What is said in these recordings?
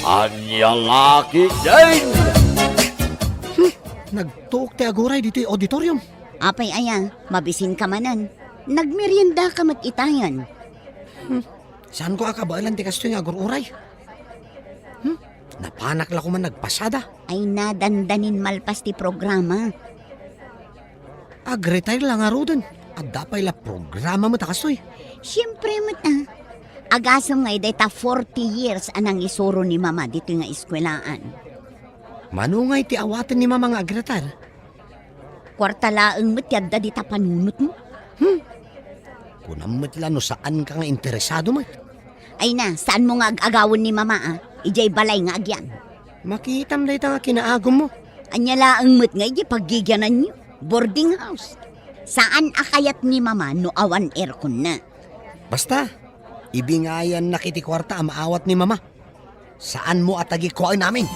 Anya laki din! Nagtuok ti aguray dito yung auditorium. Apay aya, mabisin ka manan. Nagmerienda ka itayan. Saan ko akabailan ti kasto yung agururay? Napanak la ko man nagpasada. Ay nadandanin malpas ti programa. Ag-retire lang nga rodan. At dapay la programa mo ta kastoy. Siyempre mata. Agasam nga data 40 years anang isuro ni mama dito nga eskwelaan. Manungay ti awatan ni mama nga ag-retire. Kwartalaang matyad da dita panunot mo. Kunamot la no saan ka nga interesado mo. Ay na, saan mo nga agawon ni mama Ijay balay nga agyan. Makitam na ita nga kinaagom mo. Anyala ang mat nga ijay paggigyanan niyo. Boarding house. Saan akayat ni mama no awan aircon na? Basta, ibingayan na kiti kwarta ang maawat ni mama. Saan mo atagi ko ay namin?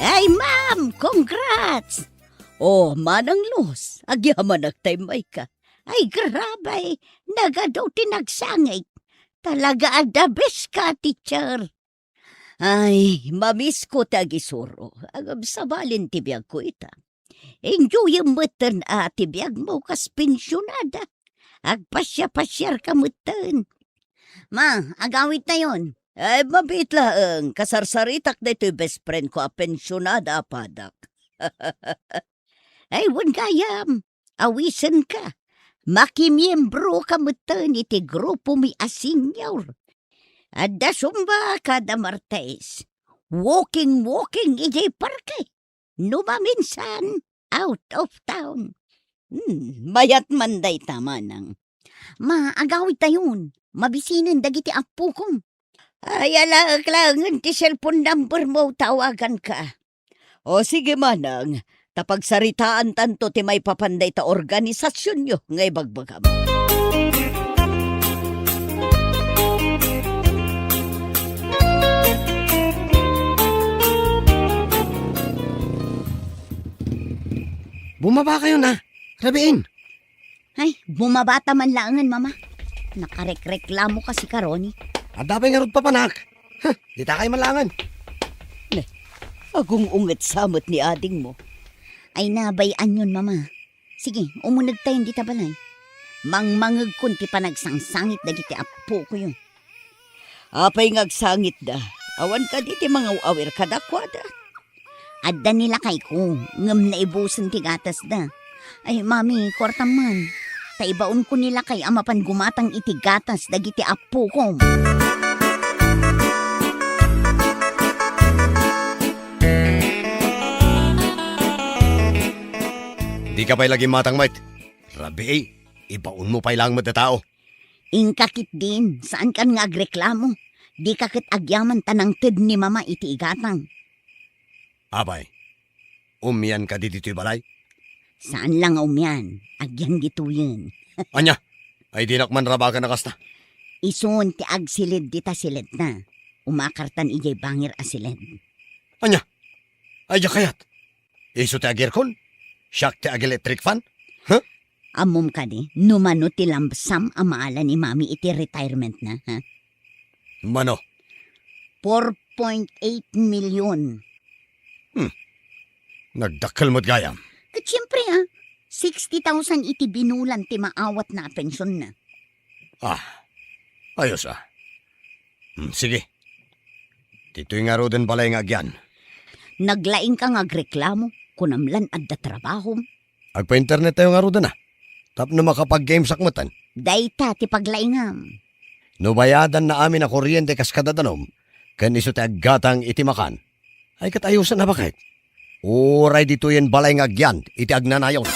Ay ma'am, congrats! Oh, manang los, agyaman nagtaymay ka. Ay grabe, nagadaw tinagsangay. Talaga the best ka, teacher. Ay, mamiss ko tagisuro. Agam sabalin tibiyag ko ita. Enjoy yung mutan tibiyag mo kas pensyonada. Agpasya-pasyar ka mutan. Ma, agawit na yon. Ay, mabit lang. Kasarsaritak na ito'y best friend ko pensyonada padak. Ay, wan gayam. Awisan ka. Makimiyembro ka mutan iti grupo mi asinyaw. Adda sumba kada Martes. Walking ijay parke. Numa minsan, out of town. Mayat manday tama nang. Ma, agawit tayon. Mabisinan dagiti apo ko. Ay, alang ti cellphone number mo, tawagan ka. O sige manang, tapagsaritaan tanto ti may papanday ta organisasyon nyo ngay bagbagam. Bumaba kayo na. Rabiin. Ay, bumabata man langan, mama. Nakarekreklamo kasi karoni. At dapay nga rod papanak. Di ta kayo malangan. Agong unget samot ni ading mo. Ay nabayan yun, mama. Sige, umunag tayo di tabalay. Mangmangag kun ti panagsangit dagiti apo ko yun. Apay ngagsangit da. Awan ka di ti mga awir kadakwada. Adda nila kay ko, ngam na ibusan ti gatas da. Ay, mami, kwartam man. Taibaon ko nila kay amapan gumatang iti gatas dagiti apo ko. Di ka pa'y lagi matang, mate. Rabi, ibaon mo pa'y lang tao. Ingkakit din, saan kan nga agreklamo? Di kakit agyaman tanang tid ni mama iti igatang. Abay, umyan ka di dito'y balay? Saan lang umyan? Agyan dito yun. Anya, ay di nakman raba ka nakasta. Isun ti agsilid dita silid na. Umakartan ijay bangir asilid. Anya, ay di kayat. Iso ti agirkon? Siyak ti ag-electric fan? Huh? Amom ka di, numano ti lambsam amaala ni mami iti retirement na, ha? Mano? 4.8 million. Nagdakkel mo't gayam. At siyempre 60,000 iti binulan ti maawat na pensyon na. Ayos sige. Dito'y nga ro din pala yung agyan. Naglaing ka nga agreklamo, kunamlan adda trabaho. Agpa-internet tayo nga ro din Tap na makapag-game sakmatan. Dayta ti paglaingam. Nubayadan na amin na kuryente kas kadadanom, kan iso ti aggatang itimakan. Ay katayusan na bakit? Uray dito yan balay ng agyan, iti agnanayon.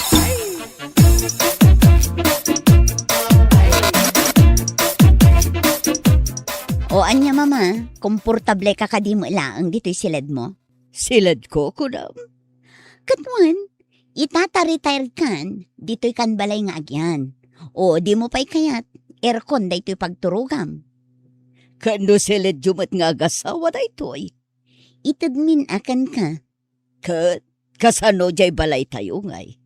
O anya mama, komportable ka kadi mo ilaang dito'y silid mo? Silid ko, kunam. Katwan, itata-retire kan, dito'y kan balay nga agyan. O di mo pa'y kayat, aircon da ito'y pagturugam. Kano silid jumat nga agasawa da ito'y? Itadmin akan ka. Kasano jay balay tayo ngay?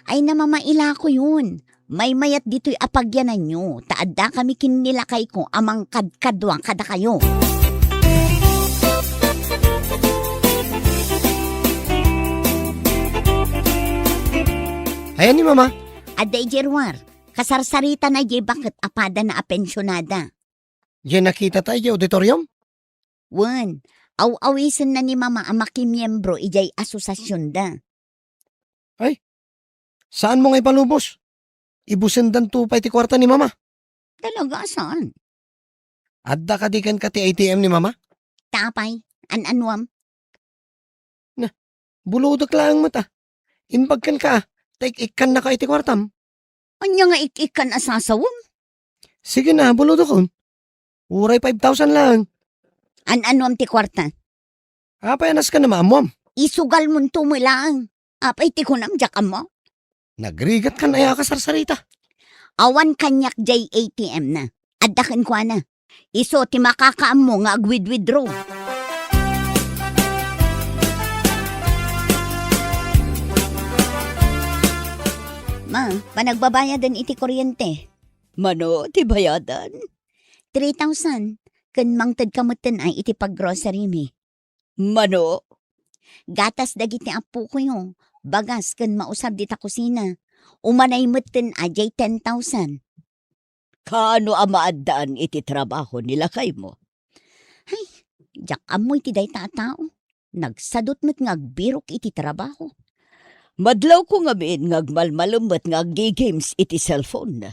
Ay namamaila ko yun. May mayat dito'y apagyanan nyo. Taadda kami kinilakay ko amang kadkadwang kada kayo. Ayan ni Mama. Aday Jerwar, kasarsarita na jay bakit apada na apensyonada. Yan nakita tayo auditorium? Wan, aw-awisan na ni mama ang makimiyembro ijay asosasyon da. Saan mo nga ipalubos? Ibusendan to pa iti kwarta ni Mama. Talaga saan? Adda ka di kan ka ti ATM ni Mama? Tapay, an-anwam. Buludak lang mata. Inbagkan ka. Take ikan na ka iti kwartam. Anya nga ikikan asasawam? Sige na, buludok kon. Uray 5,000 lang. An-anwam ti kwarta. Apayanas ka na maamuam. Isugal mo tumulang. Apay ti kunam jakam mo. Nagrigat ka na ya kasarsarita. Awan kanyak jay ATM na. Addakan kwa na. Iso ti makakaam mo nga agwid-withdraw. Ma, panagbabayadan iti kuryente. Mano, ti bayadan? 3,000. Kan mangtad kamutan ay iti pag-grocery mi. Mano, Gatas dagiti apo ko yo. Bagas kan mausab dita kusina. Umanay mutan ajay 10,000. kaano amaadaan iti trabaho nila kay mo? Jak amoy ti day tao. Nagsadot met ngagbirok iti trabaho. Madlaw ko nga min ngagmalmalumot nga games iti cellphone na.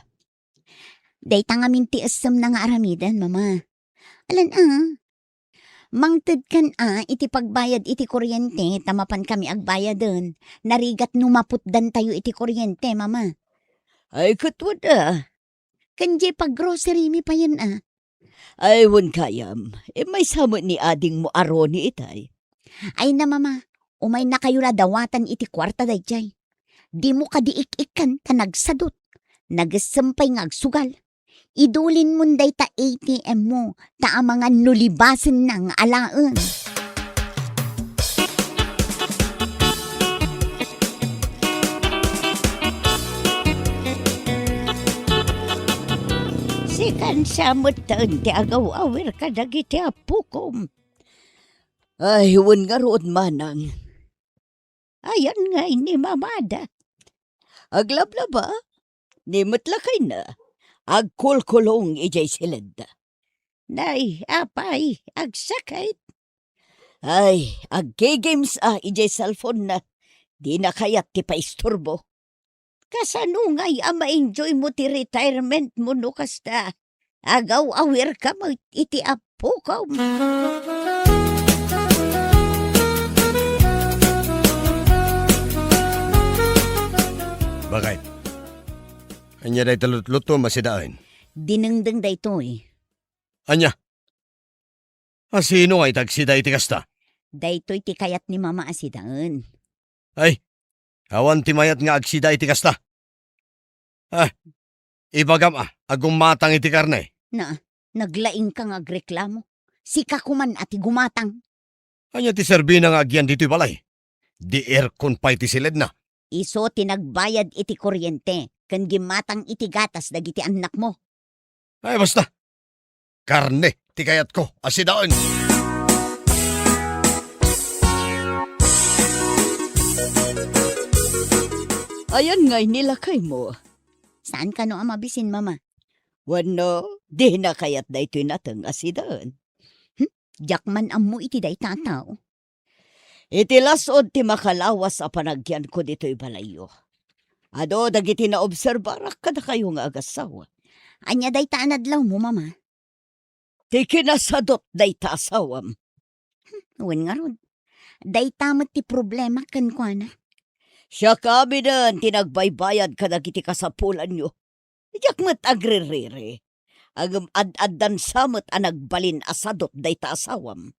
Day tangamin ti asam na nga aramidan, mama. Alan mangted kan iti pagbayad iti kuryente, tamapan kami agbayadon. Narigat numaputdan tayo iti kuryente, mama. Ay katwada, Kanje pag grocery mi pa yan ay wan kayam, may samot ni ading mo aroni itay. Ay na mama, umay na kayo na dawatan iti kwarta dayjay. Di mo kadiik-ikan ta nagsadot. Nagasampay nga agsugal. Idulin mo day ta ATM mo, ta ang mga nulibasin ng alaan. Sikan samot taon ti agaw-awir kadagiti apukom. Ay, wan nga roon manang. Ayan nga ni mamada. Aglablaba, ni matlakay na. Agkulkulong ijay silid. Nay, apay, agsakit. Ay, agge-games ijay cellphone na. Di na kayat ti paisturbo. Kasano nga'y ma-enjoy mo ti retirement mo no kasta. Agaw-awir ka mo iti apo ka. Bakit? Anya day talutluto masidaan. Dinengdeng day to Anya? Sino ay tagsida iti kasta? Daytoy ti kayat ni mama asidaan. Ay, awan ti mayat nga agsida iti kasta. Ibagam agumatang iti karne. Naglaing kang agreklamo. Sika kuman ati gumatang. Anya ti serbina nga agyan dito'y balay. Di aircon pa iti silid na. Iso tinagbayad iti kuryente. Kan gimatang iti gatas dagiti anak mo. Ay basta. Karne ti kayat ko asidaan. Ayan nga'y nilakay mo. Saan ka no ang mabisin, mama? Wano, di na kayat da ito'y natang asidaan. Jakman am mo iti day tataw. Iti lasod ti makalawas a panagyan ko dito'y balayo. Ado, dagiti na obserbarak kada kayo nga agasawa. Anya day taanadlaw mo, mama. Ti kinasadot day taasawam. Uwan nga ron. Day tamat ti problema kan kwa na. Siya kami na tinagbaybayad ka dagiti kasapulan nyo. Iyak mat agririri. Agam ad-addan samot a nagbalin asadot day taasawam.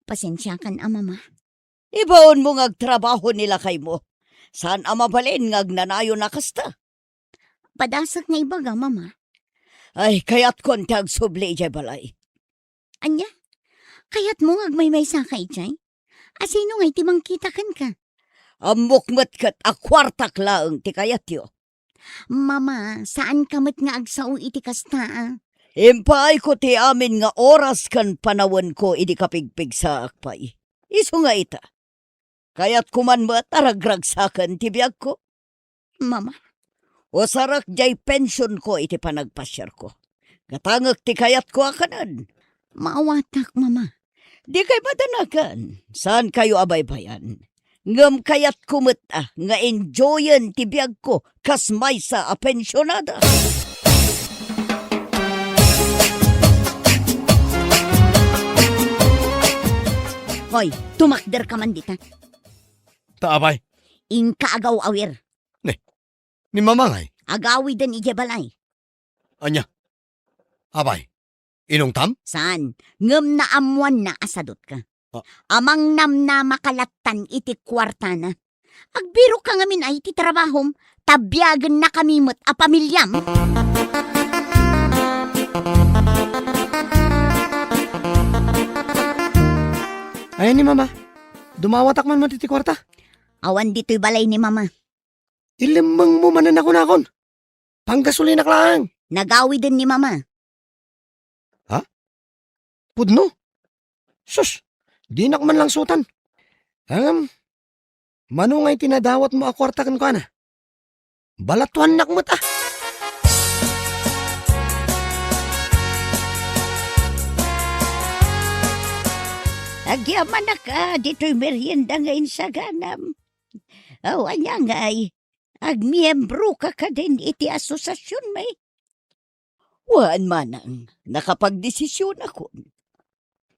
Pasensya kan mama. Ibaon mo ngagtrabaho nila kay mo. Saan amabalin ngagnanayo na kasta? Padasak nga ibaga, mama. Ay, kayat kon tag subli jay balay. Anya? Kayat mo agmay sakay jay? Asino nga iti mangkitakan ka? Amok kat akwartak laeng ti kayatyo. Mama, saan kamit nga agsao iti kasta? Impay ko ti amin nga oras kan panawon ko idi kapigpig sa akpay. Iso nga ita. Kayat kuman mo taragragsakan ti biyag ko. Mama, O sarak jay pension ko iti panagpasyar ko. Gatangag ti kayat ko akanan. maawatak, mama. Di kay madanagan. Saan kayo abaybayan? Ngam kayat kumita nga enjoyan ti biyag ko kas may sa apensyonada. Hoy, tumakder ka man dita. Taabay. Inka agaw awir. Ni mamangay. Agawi den ije balay. Anya. Abay. Inong tam? Saan? Ngem na amuan na asadot ka. Ah. Amang nam na makalatan iti kwarta na. Agbiro ka ngamin ay iti trabahom, tabyagan na kami mo't a pamilyam. Ayan ni mama. Dumawatak man mo titi kwarta. Awan dito'y balay ni mama. Ilimang mo manan ako nakon. Panggasolina lang. Nagawi din ni mama. Pudno. Sus, di nak man lang sutan. Manungay tinadawat mo akwarta kan ko na. Balatuan nak mo ta. Agyaman na ka, dito'y merienda ngayon sa ganam. Awan niya ngay, agmiyembro ka din iti asosasyon may. Waan manang, nakapagdesisyon ako.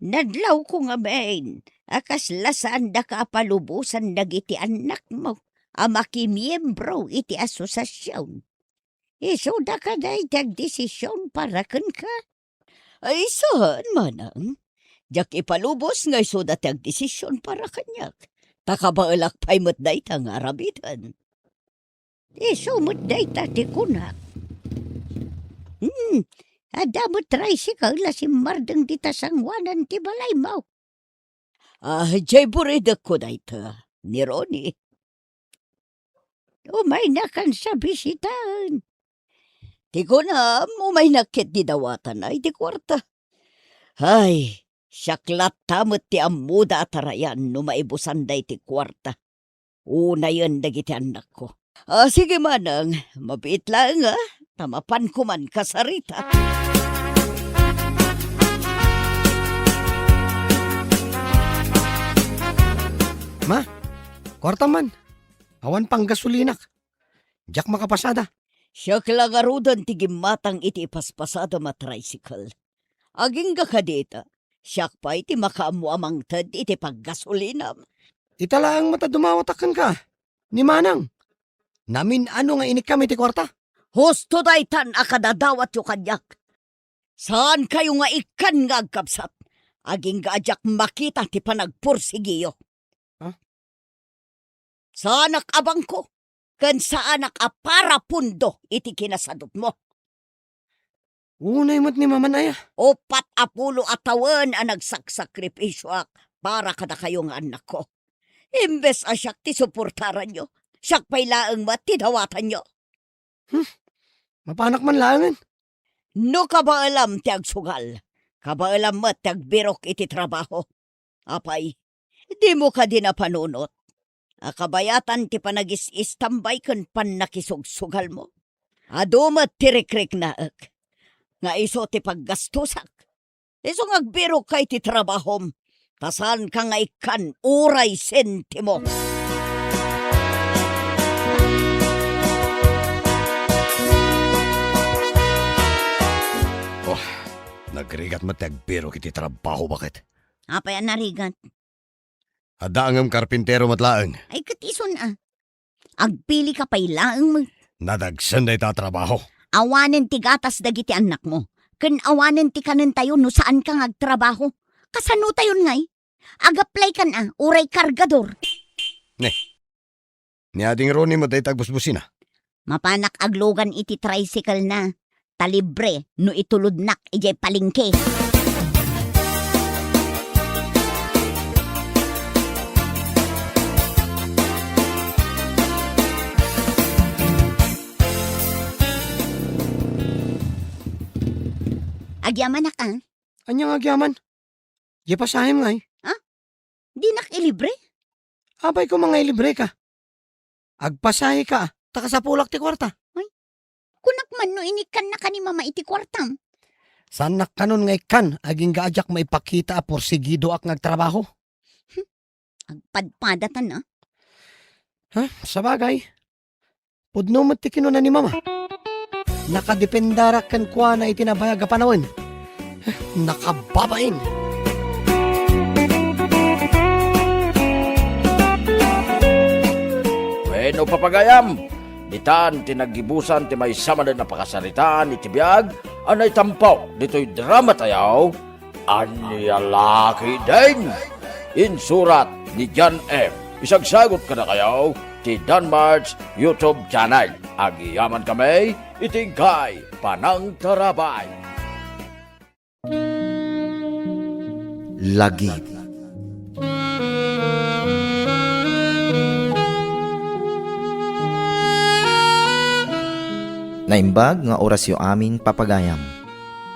Nadlaw ko nga main, akas lasan da ka palubusan dagiti anak mo, amakimiyembro iti asosasyon. Iso da ka day tagdesisyon para kan ka. Ay saan manang? Jak ipalubos nga iso da tagdesisyon para kanyak. Takabaelak pa'y matday ta nga arabitan. Iso matday ta ti kunak. Ada mo tricycle la si mardeng di tasangwanan ti balay mo. Jay buridak ko day ta, ni Ronnie. Umay na kan sa bisitan. Ti ko na, umay nakit di dawatan ay di kwarta. Ay, syaklat tamot ti amuda atarayan no maibusan day ti kwarta. Una yun dagiti anak ko. Sige manang, mabit lang tamapan ko man kasarita. Kwarta man. Awan panggasolinak. Jak makapasada. Siya kalagarudan ti gimatang iti ipaspasada matricycle. Aging kakadita, siya pa iti makaamuamang tad iti paggasolinam. Itala ang mata dumawatakan ka. Ni Manang. Namin ano nga inik kami ti kwarta. Husto daytan akadadawat yu kanyak. Saan kayo nga ikan nga agkapsat? Aging gaajak makita ti panagpursigiyo. Saanak abang ko, kan saanak apara pundo iti kinasadot mo. Unay mo't ni Mama Naya. 4 atawan ang nagsakripisyo para kada kayo nga anak ko. Imbes asyak ti suportaran nyo, siyak pa'y laang matidawatan nyo. Mapanak man langan. No kabaalam ti agsugal, kabaalam mat ti agbirok iti trabaho. Apay, di mo ka din napanunot. Akabayatan ti panagis-istambay kan panakisugsugal mo. Adumat ti rekrik na nga iso ti paggastusak. Iso ngagbirok kay ti trabahom, tasan ka nga ikan uray sentimo. Nagrigat matagbiro kiti trabaho bakit? Apay narigat. Adaangam karpintero matlaang. Ay katison Agpili ka pa'y laang mo. Nadagsan day ta trabaho. Awanen ti gatas dagiti anak mo. Ken awanen ti kanen tayo no saan kang agtrabaho. Kasano tayo ngay? Agaplay kan uray kargador. Ni ading Ronnie mo day tagbusbusin na. Mapanak aglogan iti tricycle na. Talibre no ituludnak ijay palingke. Agyaman na ka. Anya nga agyaman. Di pasahim nga eh. Di nakilibre. Abay ko mga ilibre ka. Agpasahe ka, taka sa pulak ti kwarta. Kunak man no inikan na ka ni mama iti kwartam. Sanak kanon nga ikan, aging gaajak maipakita porsigido ak nagtrabaho. Agpadpadatan na. Ha? Sabagay. Pudno mo ti kinunan ni mama. Nakadependara kan kwa na itinabayag a panawin. Nakababain. Bueno, papagayam, ditan tinagibusan ti may sama na napakasaritaan iti biyag, anay tampaw, dito'y drama tayaw, anyalaki din. Insurat ni John M. Isagsagot ka na kayaw, ti Danmar's YouTube channel. Agiyaman kami, itingkay, panang tarabay. Lagip. Naimbag nga orasyo amin papagayam.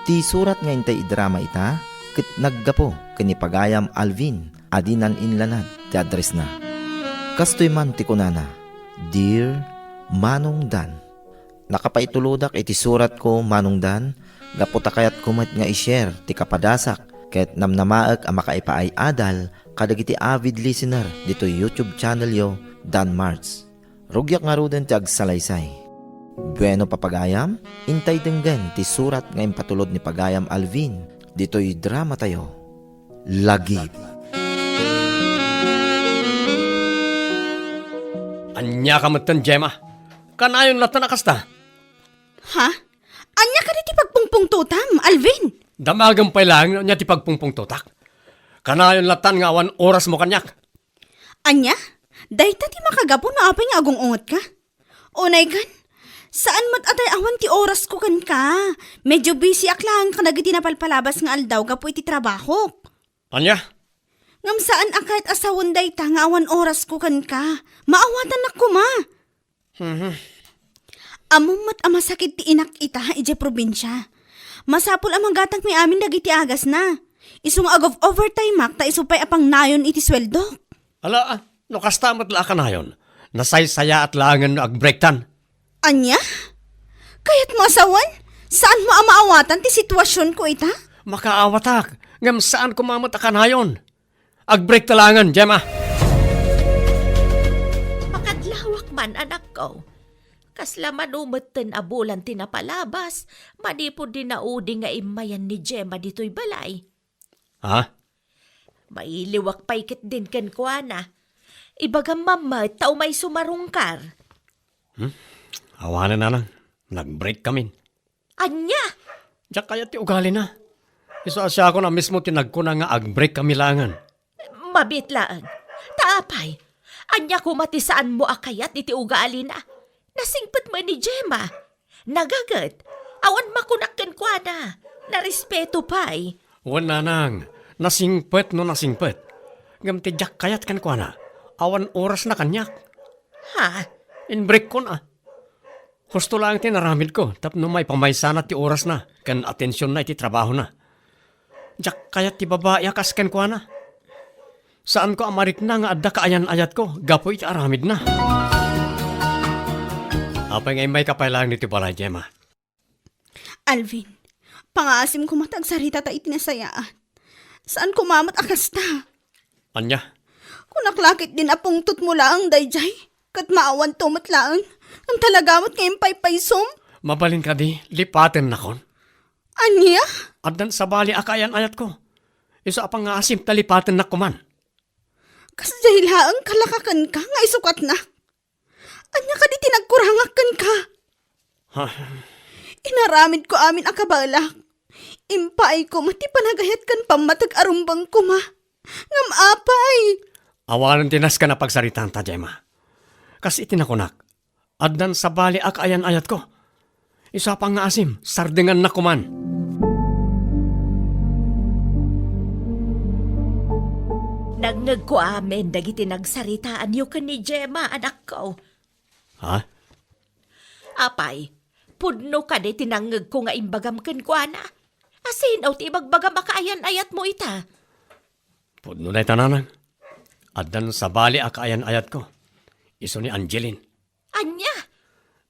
Ti surat nga intay idrama ita, ket naggapo kani pagayam Alvin, adinan inlanad ti address na. Kastoy man ti kunana, Dear Manong Dan. Nakapaituludak iti surat ko Manong Dan, gaputa kayat kumat nga i-share ti kapadasak, ket namnamaek a makaipaay adal kadagiti avid listener dito YouTube channel yo Dan Marts. Rugyak nga ruden ti agsalaysay. Bueno papagayam, intay denggan ti surat nga impatulod ni pagayam Alvin, dito'y drama tayo. Lagip. Anya ka matan, Gemma. Kanayon latan nakasta. Ha? Anya ka ti pagpungpung tutam, Alvin? Damagang pa lang niya ti pagpungpung totak. Kanayon latan nga awan oras mo kanyak. Anya? Dayta ti makagapo na apay nga agong ungot ka? Unay gan? Saan mat atay awan ti oras ko kan ka? Medyo busy aklang ka nagiti napalpalabas nga aldaw gapo iti trabaho. Anya? Ngam saan akait asawon dayta nga awan oras ko kan ka? Maawatan na ko ma. Among mat amasakit ti inak ita ije probinsya. Masapul amang gatang may amin dagiti agas na. Isung agov overtime mak ta isupay apang nayon iti sweldo. Ala, no kastamat la kanayon. Nasaysaya at langan no agbrektan. Anya? Kaya't mo asawan? Saan mo amaawatan ti sitwasyon ko ita? Makaawatak. Ngam saan kumamot kanayon? Agbreak talangan, Gemma. Makadlawak man anak ko. Kasla manumeten abulan tinapalabas, manipod din na udi nga imayan ni Gemma dito'y balay. Ha? Mailiwak paikit din ken kuana. Ibagang mama tao may sumarungkar. Awanan na lang. Nag-break kami. Anya? Diyak kaya ti ugali na. Isa ako na mismo tinagkuna nga ag-break kami langan. Mabitlaan. Taapay. Anya kumatisaan mo akayat iti ugali na. Nasingpet mo ni Gemma. Nagagat. Awan makunakkan kuana. Narespeto pa'y. Wala nang. Nasingpet no nasingpet. Ngam ti diyak kayat kan kwa na. Awan oras na kanyak. Ha? In-break ko na. Gusto lang tinaramid ko, tapno may pamaysana ti oras na, kan atensyon na iti trabaho na. Diyak kayat ti babae akas ken kwa na. Saan ko amarik na nga adda kaayan-ayat ko, gapo iti aramid na. Apay ngay may kapailang niti balay, Gemma. Alvin, pangasim ko matagsarita ta itinasayaan. Saan kumamot akas ta? Anya? Kunaklakit din apungtot mo lang, dayjay. Kat maawan tumat lang. Ang talagamot ngayong paypaysom. Mabalin ka di, lipaten na kon. Anya? Addan sa bali akayan-ayat ko. Isa apang nga asim talipaten na kuman. Kasjay laang kalakakan ka nga isukat na. Anya ka di tinagkurangakan ka. Ha? Inaramid ko amin akabalak. Impay ko mati panagayat kan pamatag arumbang ko ma. Ngam apay. Awalan tinas ka na pagsaritan ta, Gemma. Kasi itinakunak. Addan sa bali akayan-ayat ko. Isa pang nga asim, sardingan na kuman. Nagngag ko amin dagiti nagsaritaan yu ka ni Gemma, anak ko. Ha? Apay, pudno ka di tinangag ko nga imbagam ken kuana. Asin, ti ibagbaga makaayan-ayat mo ita. Pudno na itananang. Adan sa bali akaayan-ayat ko. Iso ni Angeline. Anya?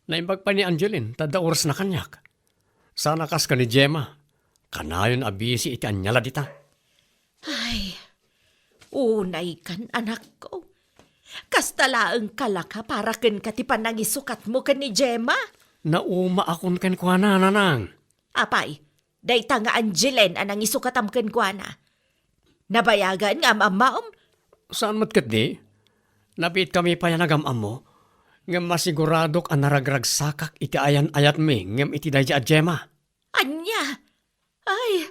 Naimbag pa ni Angeline, tada oras na kanyak. Sana kas ka ni Gemma. Kanayon abisi iti anyala dita. Ay, unay kan anak ko. Kastalaang kalaka para ken katipan nang isukat mo ken ni Gemma. Nauma akon ken kwa na nanang. Apay, dayta nga Angeline anang isukatam ken kwa na. Nabayagan nga mamaom. Saan matkat di? Napit kami pa yan nagamam mo. Ngam masiguradok ang naragrag sakak iti ayan-ayat mi ngam iti dayja at Gemma. Anya? Ay,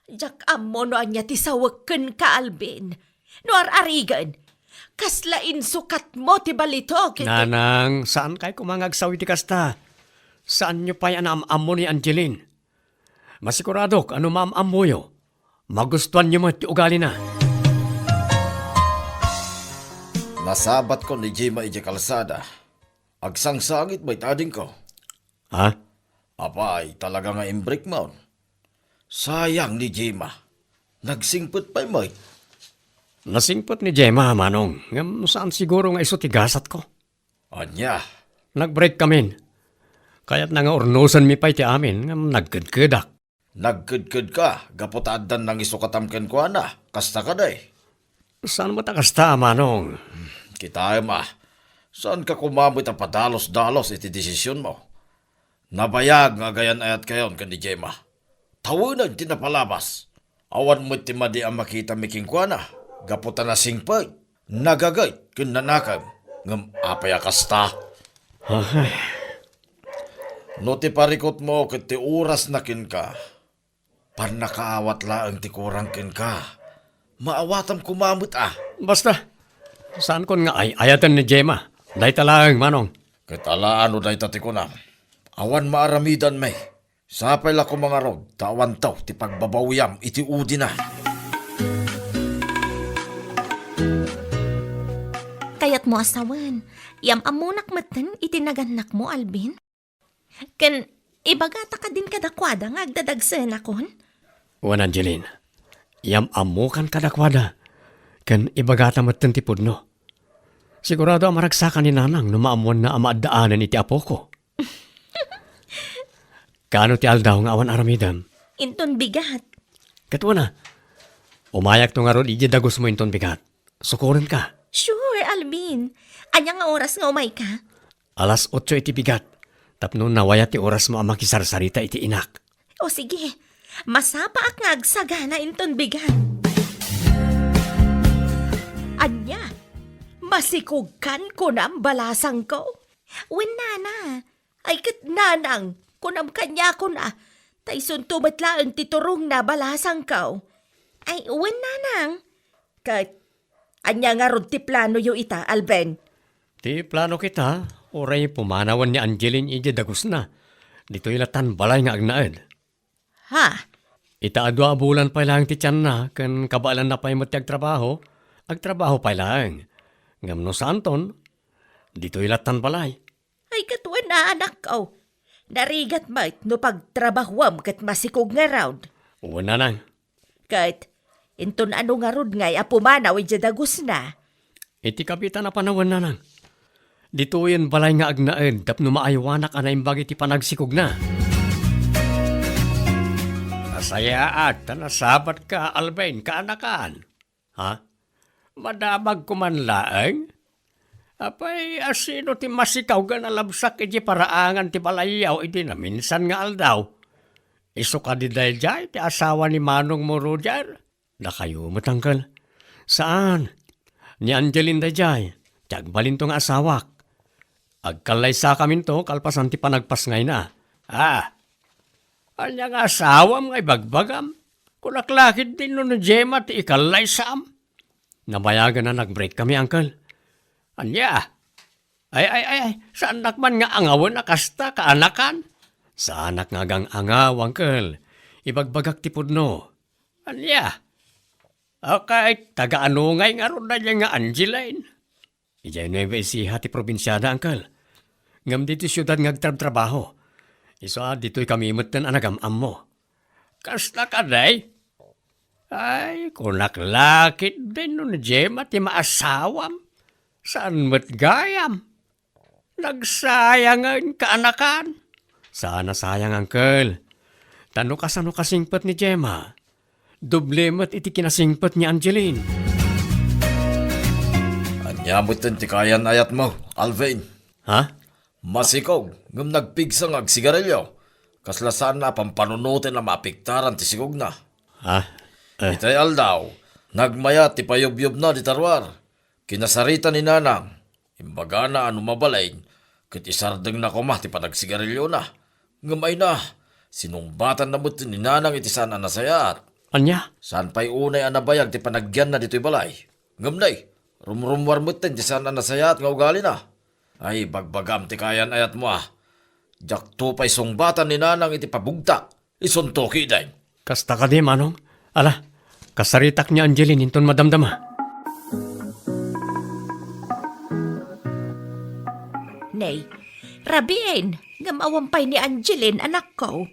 jak amo no anya ti sawagken ka Alvin. No arigan. Kaslain sukat mo ti balito. Nanang, saan kay kumangagsaw iti kasta? Saan nyo pa yan am mo ni Angeline? Masiguradok ano maam mo yo. Magustuhan nyo mo ti ugali na. Nasabat ko ni Gemma iti kalsada. Agsangsangit may tading ko. Ha? Apay, talaga nga imbrik mo. Sayang ni Gemma. Nagsingput pa mo. Nasingpot ni Gemma, manong. Ngam saan siguro nga iso tigasat ko. Anya, Nag-break kami. Kaya't na nga ornosan mi pa iti amin ngam nagkadkadak. nagkudkud ka. Gaputadan ng isukatamken ko na. Kasta ka day. Saan mo takasta, manong? Kita ma. Saan ka kumamit ang padalos-dalos iti desisyon mo? Nabayag nga gayan ayat kayon kan ni Gemma. Tawanan tinapalabas. Awan mo timadi ang makita miking kwa na. Gaputan na singpay. Nagagay kun nanakam. Ngam apaya kasta. No ti parikot mo ket ti oras na kin ka. Par nakaawat laang ti kurang kin ka. Maawatam kumamit ah. Basta, saan kon nga ay ayatan ni Gemma? Day talang, manong. Katalaan o dahi tati ko na. Awan maaramidan may. Sapay la ko mga rog. Tawan taw ti pagbabawiyam iti udi na. Kayat mo asawan. Yam amunak matan itinaganak mo, Alvin. Ken, ibagata ka din kadakwada nga agdadagsen akon. Wan Angeline, yam amukan kadakwada. Kan ibagata matan ti pudno. Sigurado ang maragsakan ni nanang no maamuan na amaadaanan iti apo ko. Kaano ti aldaw nga awan aramidam? Inton bigat. Katwa na, umayak to nga ron iji dagos mo inton bigat. Sukurin ka. Sure, Alvin. Anya nga oras nga umay ka? Alas 8 iti bigat. Tapno nawaya ti oras mo ang makisarsarita iti inak. O sige, masapa ak nga agsagana inton bigat. Anya, masikugkan ko na ang balasang ko. Wen nana, ay kat nanang, kunam kanya ko na. Tayson tumatlaan titurong na balasang ko. Ay, wen nanang. Kat, anya nga ron ti plano yo ita, Alben. Ti plano kita, oray pumanawan ni Angeline iji dagos na. Dito ilatan balay nga agnaed. Ha? Itaadwa bulan pa lang ti tiyan na, kan kabalan na pa'y mati agtrabaho pa lang. Ngam no santon, dito ilatan balay. Ay katuan na anak ko. Narigat mait no pagtrabahwam kat masikog nga round. Una nang, Kat, inton ano nga rod ngay apumanaw dagos na. iti kapitan na panawan na nang. Dito yun balay nga agnaed, tapno maaywanak ana imbag iti panagsikog na. Nasayaat, nasabat ka, Alvin, kaanakan. Ha? Madamag ko man laeng? Apay, asino ti masikaw ga nalabsak iti paraangan ti balayaw iti na minsan nga aldaw. Iso ka di dahil dyan, ti asawa ni Manong mo Roger. Na kayo matanggal. Saan? Ni Angeline da dyan, tiyagbalin tong asawak. Agkalay sa kamin to, kalpasan ti panagpas ngay na. Anya nga asawam ngay bagbagam. Kulaklakid din no Gemma ti ikalay sam. Nabayagan na nag-break kami, uncle. Anya? Ay, saan nakman nga angawan na kasta kaanakan? Sa anak nga gang angaw, uncle. Ibagbagak ti pudno. Anya? Okay, taga-ano ngay nga ron na niya nga Angeline. Ijay Nueva Ecija ti probinsyada, uncle. Ngam dito siyudad nga agtrabaho. Isa dito'y kami imutan anagamam mo. Kasta ka, day? Ay, kunaklakit din no ni Gemma ti maasawam. Saan mo't gayam? Nagsayangan ka anakan. Sana sayang, Uncle. Tano ka sano kasingpet ni Gemma. Doble mo't iti kinasingpet ni Angeline. Anyamutin ti kayan ayat mo, Alvin. Ha? Masikog, ngam nagpigsang ag sigarilyo. Kaslasan na pampanunutin na mapiktaran ti sigog na. Ha? Itay aldaw, nagmaya ti payubyob na di tarwar. Kinasarita ni nanang, imbaga na ano mabalain, kit isardeng na kumah ti panagsigarilyo na. Ngamay na, sinumbatan na mo ti ni nanang iti sana nasayat. Anya? Saan pa'y unay anabayag ti panagyan na dito'y balay? Ngamnay, rumrumwar mo ti sana nasayat nga ugali na. Ay, bagbagam ti kayan ayat mo ah. Jak to pa'y sungbatan ni nanang iti pabugtak. Isuntoki day. Kasta ka di, Manong. Ala, kasaritak ni Angeline inton madamdama. Nay, rabiin, ngamawampay ni Angeline, anak ko.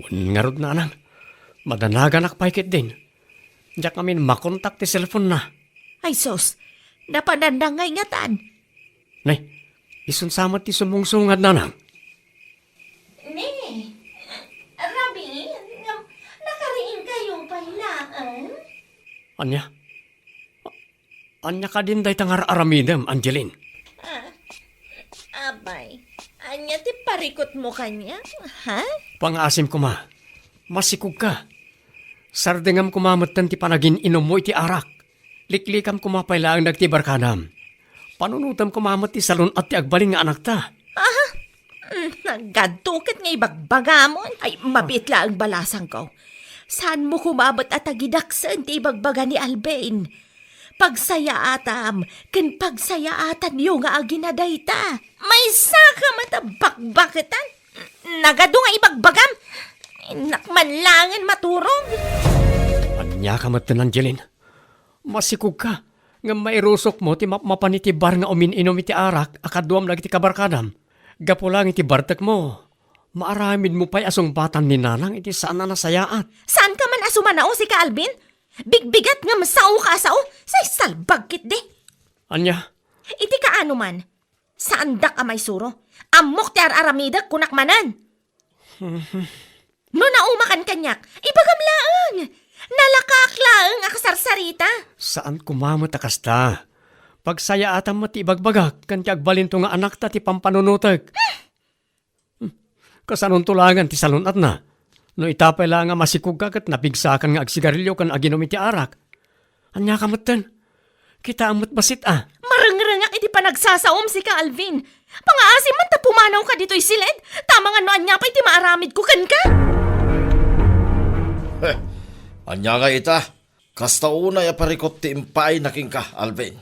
Ngarod na anang. Madanagan akpaykit din. Diyak kami makontak ti cellphone na. Ay sos, napanandangay ngatan. Nay, isunsamat ti sumungsungad na nang. Ne, rabiin, nakariin kayo pailaan. Anya? Anya ka din day tangar aramidem, Angeline. Abay, anya ti parikot mo kanya, ha? Pangasim ko ma. Masikog ka. Sardengam kumamatan ti panagin inom mo iti arak. Liklikam kumapailaang nagtibarkanam. Panunutam kumamat ti salon at ti agbaling nga anak ta. Naggadtukit nga ibagbagamon. Ay, mabitla ang balasang ko. Saan mo kumabot at agidaksan ti ibagbaga ni Albain? Pagsaya atam, ken pagsaya atan yung nga aginaday ta. May saka matabakbakitan. Nagado nga ibagbagam. Nakmanlangan maturong. Anya ka matan, Angeline. Masikog ka. Nga mairusok mo ti mapanitibar nga umin-inom iti arak akaduam lagi ti kabarkadam. Gapo lang iti bartek mo. Maaramid mo pa'y asong batan ni nanang iti saan na nasayaat. Saan ka man asumanao si ka, Alvin? Bigbigat nga masao ka sao? Say salbagkit di. Anya? Iti ka ano man? Saan da ka may suro? Amok ti araramidak kunakmanan. No naumakan kanyak, ibagamlaang. Nalakaklaang akasarsarita. Saan kumamot akasta? Pagsaya atam mo ti ibagbagak kan ti agbalinto nga anak ta ti pampanunutag. Kasanon tulangan ti salunat na. No itapay lang nga masikog ka kat napigsakan nga agsigarilyo kan aginom iti arak. Anya kamatan? Kita amot basit ah. Marangrangak iti panagsasaom si ka, Alvin. Pangaasim man ta pumanaw ka dito'y silid. Tama nga no anya pa iti maaramid ko kan ka. Anya nga ita, kasta unay aparikot ti impay naking ka, Alvin.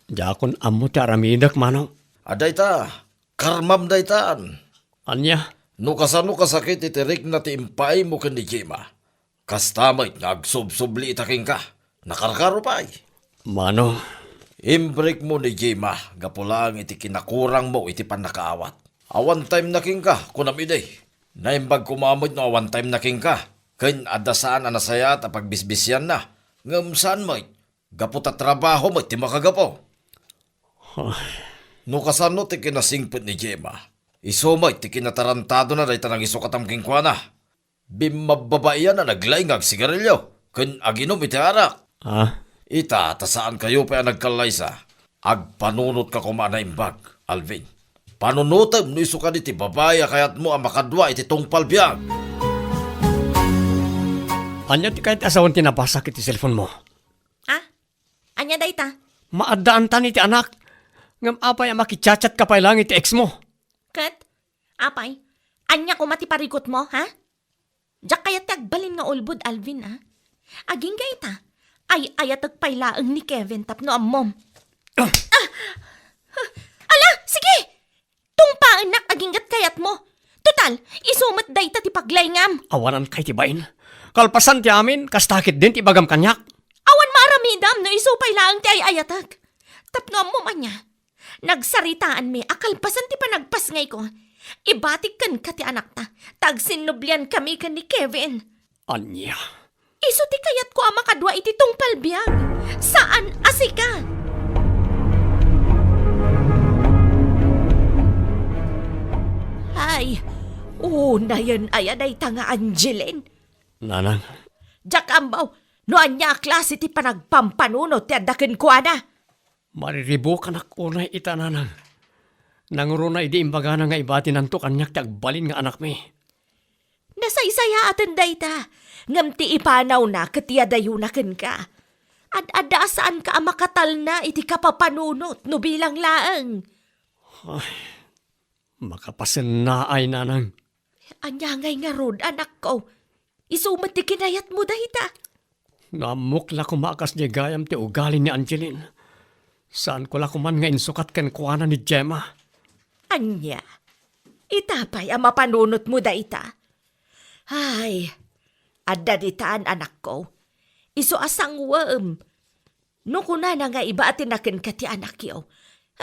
Jakon amot ti aramidak, Manong. Aday ta, karmam day taan. Anya? No kasano kasakit itirik na ti impay mo kan ni Gemma. Kastamay nga agsubsubli itaking ka, nakarkaro pa'y. Manong, Imbrik mo ni Gemma, gapulang iti kinakurang mo iti panakaawat. Awan time naking ka, kunamiday. Naimbag kumamod no awan time naking ka. Kain adasaan na nasaya at pagbisbisyan na. Ngamsaan mo, gaputa trabaho mo, ti makagapo. No kasano ti kinasingpit ni Gemma. Iso mo, ti kinatarantado na dahi tanang isukatam kingkwa na. Bimababaiyan na naglaingag sigarilyo. Kain aginom iti arak. Ita, tasaan kayo pa nagkalaysa. Agpanunot ka kumana imbag, Alvin. Panunutam no iso ka iti babaya kayat mo ang makadwa iti tungpal biyag. anya ti kahit asawan tinapasak iti cellphone mo. Anya day ta? Maadaan tan iti anak. Ngam apay ang makichat-chat ka pa lang iti ex mo. Kat? Apay? Anya ko matiparikot mo, ha? Diyak kaya tagbalin nga ulbud, Alvin, ha? Aging gay ta? Ay ayatag pailaang ni Kevin tapno ang mom. Ala, sige! Tungpaan nak aginggat kayat mo. Total, isumat day ta ti paglayngam. Awanan kay tibain. Kalpasan ti amin, kastakit din ti bagam kanyak. Awan maramidam no iso pailaang ti ay ayatag. Tapno ang mom anya. Nagsaritaan mi, akalpasan ti panagpasngay ko. Ibatik kan ka ti anak ta. Tagsinublian kami kan ni Kevin. Anya, Iso ti kayat ko ama kadwa iti tungpal biyag. Saan asika? Ay, na yan ay tanga Angeline. nanang, Jak ambaw, no anya klase ti panagpampanunot ti adaken ko na. mariribo ka na kunay ita nanang. Nanguro na idi imbaga na nga ibati nanto kanyak tagbalin nga anak mi. Nasaysaya atin dayta. Ngam ti ipanaw na katiyadayo na ken ka. Ad-ada saan ka makatal na iti kapapanunot no bilang laeng. Makapasen na ay nanang. Anya ngay nga rod, anak ko. Isumat ti kinayat mo dayta. Namukla kumakas di gayam ti ugali ni Angeline. Saan ko la kuman nga insukat ken kuana ni Gemma. Anya, itapay ang mapanunot mo dayta. Ay, adda ditaan anak ko. Iso asang worm. No kuna na nga iba atin nakin ka ti anak yo.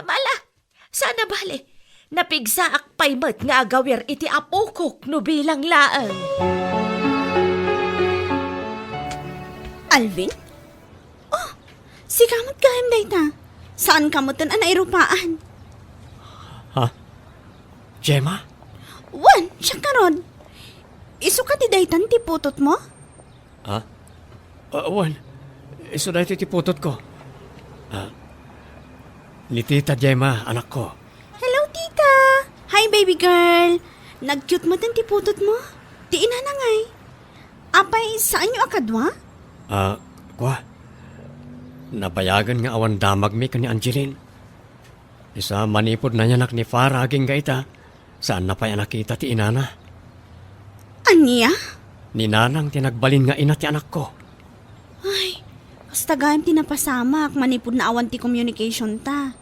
Amala, sana bale. Napigsaak paymet nga agawir iti apukok no bilang laeng. Alvin? Oh, si kamot kayam dayta. Saan kamotan ang aeropaan? Ha? Gemma? Wan, siya karon. Iso ka ti daytan ti putot mo? Ha? Wan, iso na iti putot ko. Ni Tita Gemma, anak ko. Hello, tita. Hi, baby girl. Nag-cute mo ti putot mo? Ti ina na ngay. Apay, saan nyo akadwa? Kwa? Nabayagan nga awan damag mi ni Angeline. Isa manipod na niya ni Farah aging gaita. Saan na pa yan nakita ti inana? Anya? Ni nanang tinagbalin nga ina ti anak ko. Ay, kasta gayam tinapasamak, manipod na awan ti communication ta.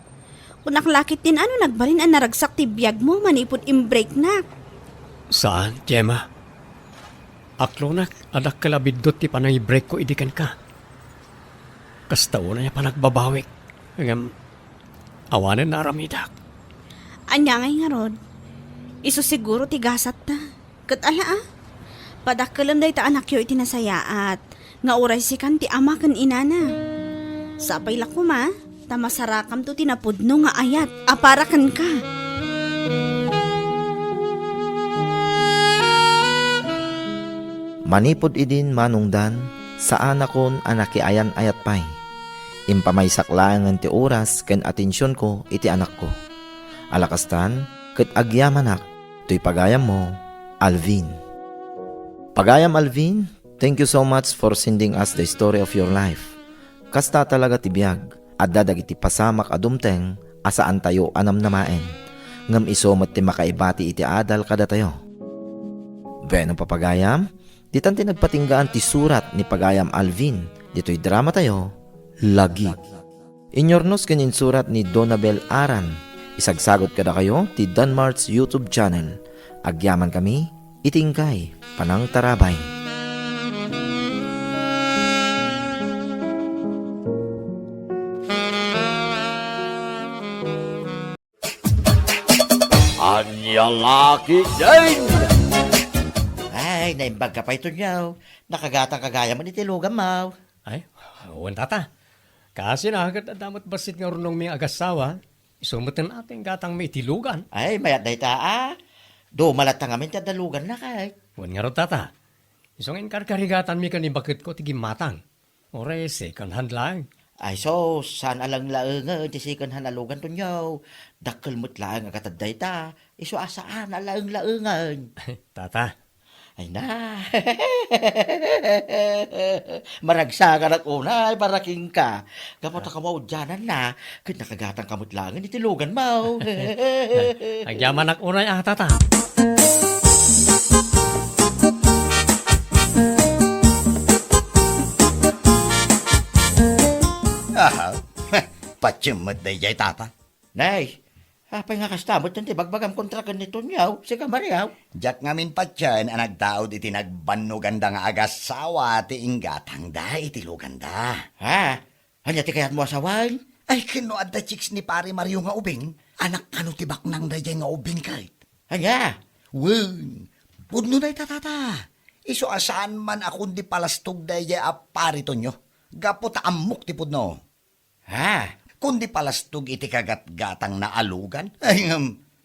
Kung naklakit din ano, nagbalin ang naragsak ti biyag mo, manipod imbreak na. Saan, Gemma? Aklo na, adak kalabidot ti panay break ko idikan ka. Kasta una niya pa nagbabawik. Hanggang awanan na aramidak. Anya ngay nga rod. Iso siguro ti gasat ta. Kat ala padakkelam day ta anak yo iti nasayaat. Nga uray si kan ti ama kan inana. Sapay lakuma, tamasarakam to tinapudno nga ayat. Aparakan ka. Manipod idin manungdan, saan akon anaki ayan ayat pay. Impamaysak lang ti oras ken atensyon ko iti anak ko. Alakastan, ket agyamanak, to'y pagayam mo, Alvin. Pagayam Alvin, thank you so much for sending us the story of your life. Kasta talaga tibiyag, at dadag iti pasamak adumteng, asaan tayo anam namaen. Ngam isomot ti makaibati iti adal kada tayo. Venong papagayam, ditan ti nagpatinggaan ti surat ni Pagayam Alvin, dito'y drama tayo, Lagi. Inyornos kanin surat ni Donabel Aran. Isagsagot kada kayo ti Danmart's YouTube channel. Agyaman kami, itingkay, panang tarabay. Anya laki din! Ay, naimbag ka pa ito niyaw. Nakagatang kagaya man itilugan mo. Ay, uwan tata. Kasi na agad damot basit nga runong may agasawa. Isumutin natin gatang may tilugan. Ay, mayat na ita Dumalat na ngamin tadalugan na kay. Uwan nga ro tata. Isong inkarkarigatan mi kan bakit ko tigim matang. Ore, second hand lang. Ay, so, saan alang laeng tisikan hanalugan to niyaw. Dakkel mo't laeng agataday ta. Iso asaan alang laengan. Tata, Ay na. Maragsa ka na unay, paraking ka. Kapot ka mo dyanan na. Kaya nakagatang kamot langan itilugan mo. agyaman ak unay tata. Aha, patsumot na jay tata. Nay, apay nga kastamot ng tibagbagam kontrakan nito niyaw. Si kamariyaw. Jak ngamin patyan ang nagtaod iti nagbanuganda nga agasawa ti inggatang da iti luganda. Ha? Hanya ti kayat mo asawan? Ay kinuad da chicks ni pare Mario nga ubing. Anak kano tibak nang dayay nga ubing kahit. Anya, wen, pudno na itatata. Iso asaan man akong di palastog da iya aparito nyo. Gapo ta amok ti pudno. Ha, kundi palastog iti kagat-gatang na alugan. Ay,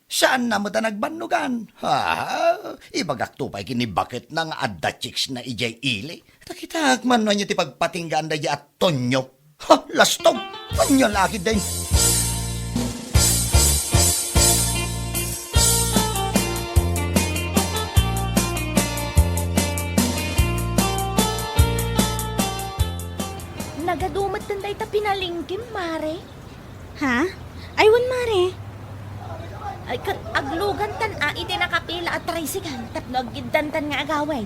saan na mo ta nagbanugan? Ha, ibagak to pa'y kinibakit ng adda chicks na ijay ili. Takitag man no nyo ti pagpatinggaan da iya at tonyo. Ha, lastog, anyo laki din. Nagadumat tanday ta pinalingkim, mare. Ha? Aywan, Mare. Ay, aglugan tan iti nakapila at tricycle, tapno aggindan tan nga agaway.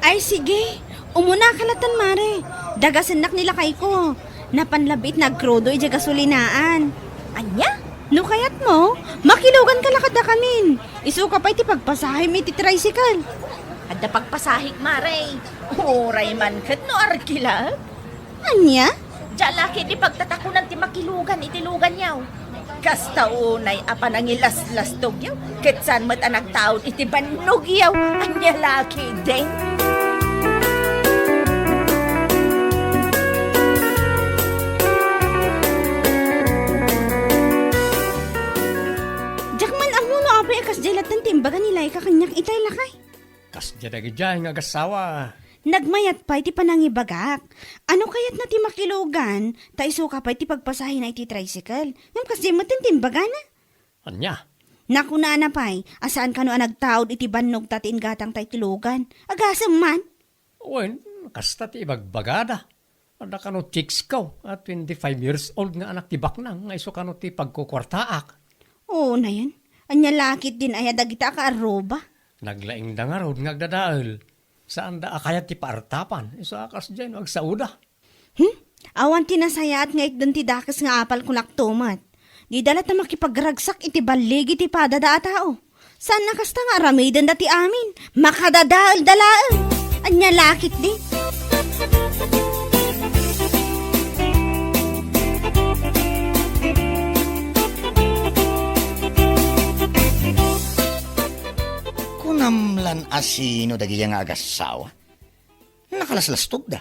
Ay, sige. Umuna kalatan, Mare. Dagasanak nila kay ko. Napanlabit nagkrudo iti gasolinaan. Anya? No kayat mo, makilugan ka lakad na kamin. Isuka pa iti pagpasahim iti tricycle. Adda pagpasahig, mare. Uray man kat no arkila. Anya? Jalaki di pagtatakunan ti makilugan itilugan yaw. Kasta unay apa nang ilas-lastog yaw. Kitsan mo't anak taon iti banog yaw. Anya laki din. Jakman amo no apay akas jelat ng timbaga nila ikakanyak itay lakay. Kas dyan nga agasawa. Nagmayat pa iti panangibagak. Ano kayat na ti makilugan, ta isuka pa iti pagpasahin na iti tricycle. Ngam kasi matintimbaga na. Anya? Nakuna na pa'y, asaan ka no nagtaod iti bannog tatiin gatang tay tilugan. Agasam man. Wen, kasta ti ibagbagada. Ada ka no chicks ko, at 25 years old nga anak ti baknang, nga iso ka no ti pagkukwartaak. Oo na yan. Anya lakit din ay dagita ka aroba. Naglaing da nga rod ngagdadaal. Saan da akayat ti paartapan? Iso akas dyan, wag sauda. Awan tinasaya at ngayik dun ti dakas nga apal kunak tumat. Di dalat na makipagragsak iti balig iti padada tao. Saan nakasta nga ramidan dati amin? Makadadaal dalaan. Anya lakit di. Kunamlan asino dagi nga agasawa. Nakalaslastok da.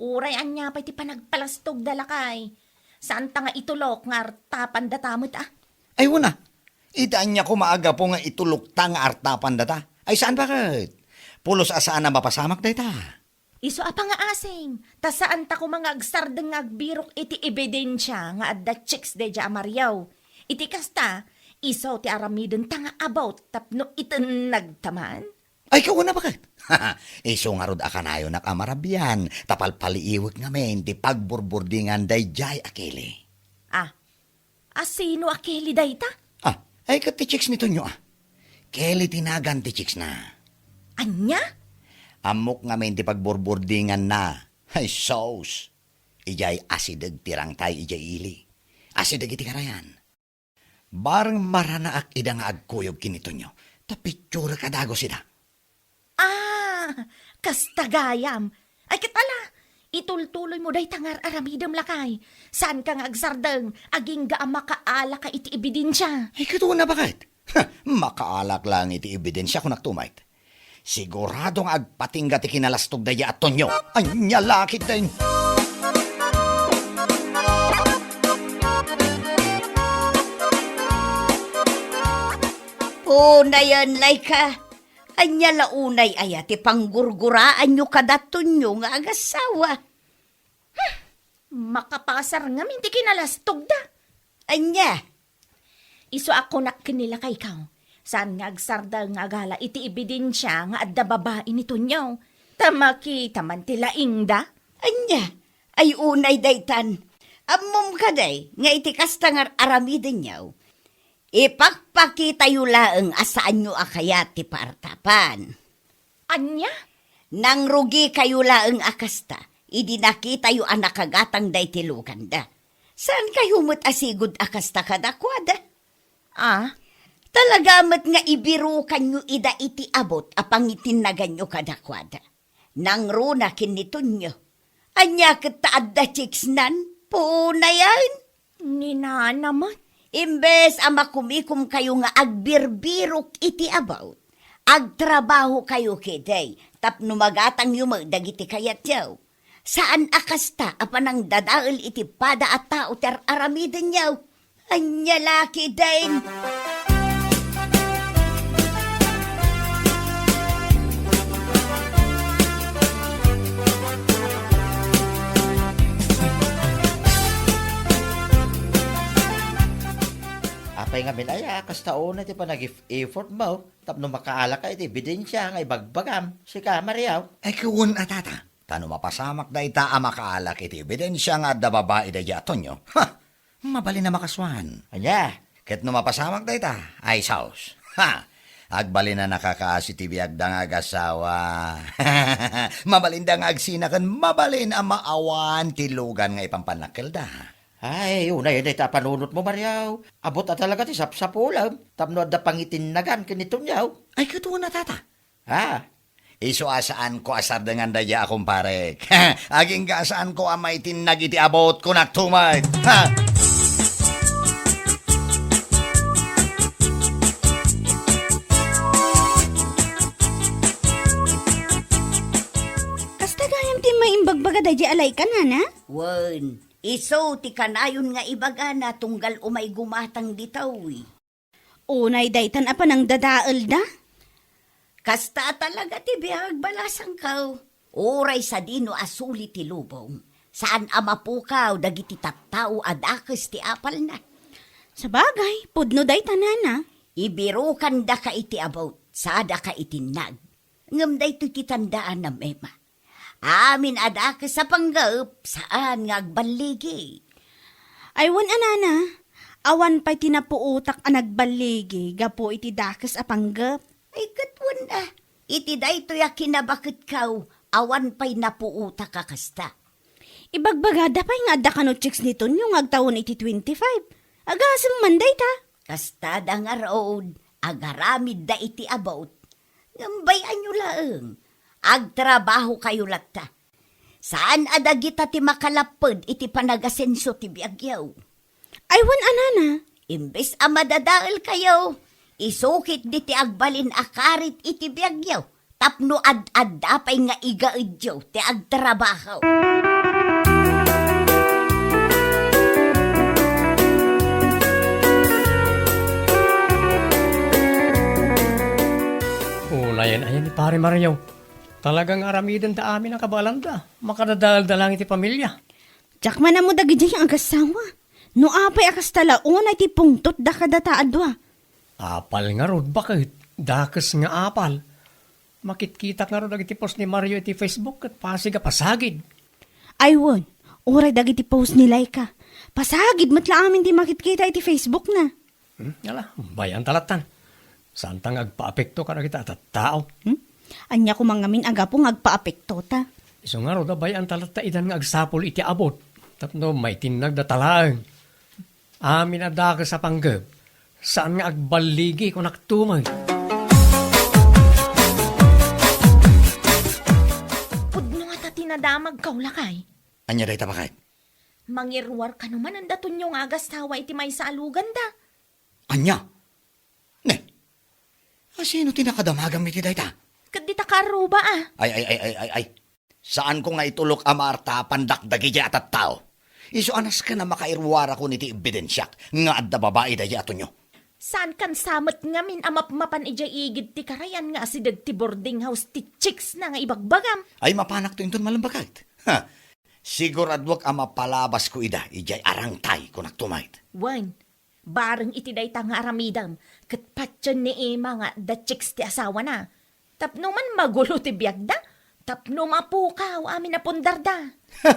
Uray anya pa iti panagpalastog dalakay. Saan ta nga itulok nga artapan datamot ah? Ay wala. Itaan niya ko maaga po nga itulukta nga artapan data. Ay saan bakit? Pulos asaan na mapasamak da ita. Iso apa nga asing. Ta saan ta ko mga agsardeng nga agbirok iti ebidensya nga adda chicks de ja amaryaw. Iti kasta, iso ti aramiden ta nga about tapno iten nagtaman. Ay kauna bakit? Iso nga rod akanayo nakamarabian. Tapal paliiwag nga men di pagburburdingan day jay akili. Ah, asino akeli dayta? Ah, ay kat ti chicks nito nyo ah. Keli tinagan ti chicks na. Anya? Amok nga men di pagburburdingan na. Ay sauce. Ijay asidag tirang tay ijay ili. Asidag iti karayan. Barang maranaak ida nga agkuyog kinito nyo. Tapitsura kadago sida. Ah, kastagayam. Ay kitala, itultuloy mo day tangar aramidam lakay. Saan ka nga agsardeng, aging gaam makaala ka iti ebidensya. Ay kito na bakit? Makaalak lang iti ebidensya kung nagtumait. Siguradong agpatingga ti kinalastog daya at tonyo. Ay nyalakit din. Unayan, Laika. Anya launay aya ti panggurguraan nyo kadaton nyo nga agasawa. Makapasar nga minti kinalastog da. Anya, Iso ako nakinila kay ikaw. Saan nga agsarda nga agala iti ebidensya nga adda babae nito nyaw. Tamaki taman tilaing da. anya, ay unay daytan. Amom kaday, nga iti kastangar aramiden nyaw. Ipagpakita yu laeng asaan nyo akayat ti partapan. Anya? Nang rugi kayo laeng akasta, idi nakita yu anak kagatang day tilukan da. Saan kayo mo't asigod akasta kadakwada? Ah, Talagamat nga ibirukan nyo ida iti abot apang itinagan nyo kadakwada. Nang runa kinito nyo. Anya kitaad da chicks nan, po na yan. nina naman. Imbes ama kumikum kayo nga agbirbirok iti about, agtrabaho kayo kiday, tapno magatang yung magdagiti kayat yaw. Saan akasta apanang dadaal iti pada at tao ter aramiden yaw? Anya laki din. Apay nga minaya, kastaon na ti pa nag-effort mo. Tapno makaala ka iti ebidensya nga ibagbagam. Sika, Mariaw. Ay kuwan atata. Tano mapasamak da ita makaalak iti ebidensya nga da babae da yaton nyo. Ha! Mabali na makaswan. Anya? Ket no mapasamak da ita, ay saus. Ha! Agbali na nakakaasi ti biyag da nga agasawa. Mabalin da nga agsinakan, mabalin ang maawan ti lugan nga ipampanakil da. Ay, unay na ita panunot mo, Mariaw. Abot na talaga ti sapsapulam. Tapno da pangitinnagan kanito niyaw. Ay katuwa na tata. Ha? Iso asaan ko asar dengan daya akong parek. Aging kasaan ko amay tinag iti abot ko naktumay. Ha! Kasta gayam ti maimbagbaga da di alay ka na, na? Wen, iso ti kanayon nga ibaga na tunggal umay gumatang ditawi. Unay daytan apanang dadaal da? Kasta talaga ti biyag balasang kaw. Oray sa dino asuli ti lubong. Saan amapukaw dagiti tattao adakes ti apal na. Sa bagay, pudno daytan na. Ibirukan da ka iti about, sada ka itinag. Ngam da ito kitandaan na mema. Amin adakes sa panggap, saan nga agbaligi. Aywan anana, awan pa'y tinapuutak ang nagbaligi, gapo iti dakes apanggap. Ay katwan na, iti da ito ya kinabakit kaw, awan pa'y napuuta ka kasta. Ibagbaga da pa'y nga adda kano chicks nito yung agtawon iti 25. Agasang manday ta. Kasta da nga road, agaramid da iti about. Ngambayan nyo laeng, agtrabaho kayo latta. Saan adagita ti makalapod iti panagasenso ti biagyaw? Aywan anana. Imbes a madadaal kayo, isukit di ti agbalin akarit iti biagyaw, tapno ad-ad-apay nga igaidyaw ti agtrabaho. Unayan ayan ni Pare Mariaw. Talagang aramidan ta amin ang kabalanda. Makadadal-dal lang iti pamilya. Diyak man mo dagi dyan ang agasawa. No apay akas talaon ay ti pungtot da kadata adwa. Apal nga rod, bakit? Dakes nga apal. Makitkitak nga rod iti post ni Mario iti Facebook at pasiga pasagid. Aywan, oray dagi ti post ni Laika. Pasagid matla amin ti makitkita iti Facebook na. Yala, bayan talatan. Saan tang agpa-apekto ka na kita at tao? Anya ko mangamin aga po agpa-apekto ta. Iso nga rod, bayan talata idan nga agsapol iti abot. Tapno may tinag da talaang. Amin adaka sa panggab. Saan nga agbaligi kung naktumay? Pudno nga ta tinadamag kaw lakay. Anya day tabakit? Mangirwar ka naman ang daton yung agas tawa iti may sa alugan da. Anya? Ne? Sino tinakadamagam iti day ta? Kadita karo ba ah? Ay. Saan ko nga itulok amarta pandakdagi di atat tao? Iso anas ka na makairwara ko niti ebidensyak nga adda babae da yato nyo. Saan kan samet ngamin amap-mapan ijay igid ti karayan nga asidag ti boarding house ti chicks na nga ibagbagam. Ay mapanak to inton malambakait. Ha? Siguradwak ama palabas ko ida, ijay arangtay ko naktumait. Wan, bareng iti day nga aramidam, kat patyan ni Emma nga the chicks ti asawa na. Tapno man magulo ti biyagda, tapno mapukaw amin na pundarda. Ha!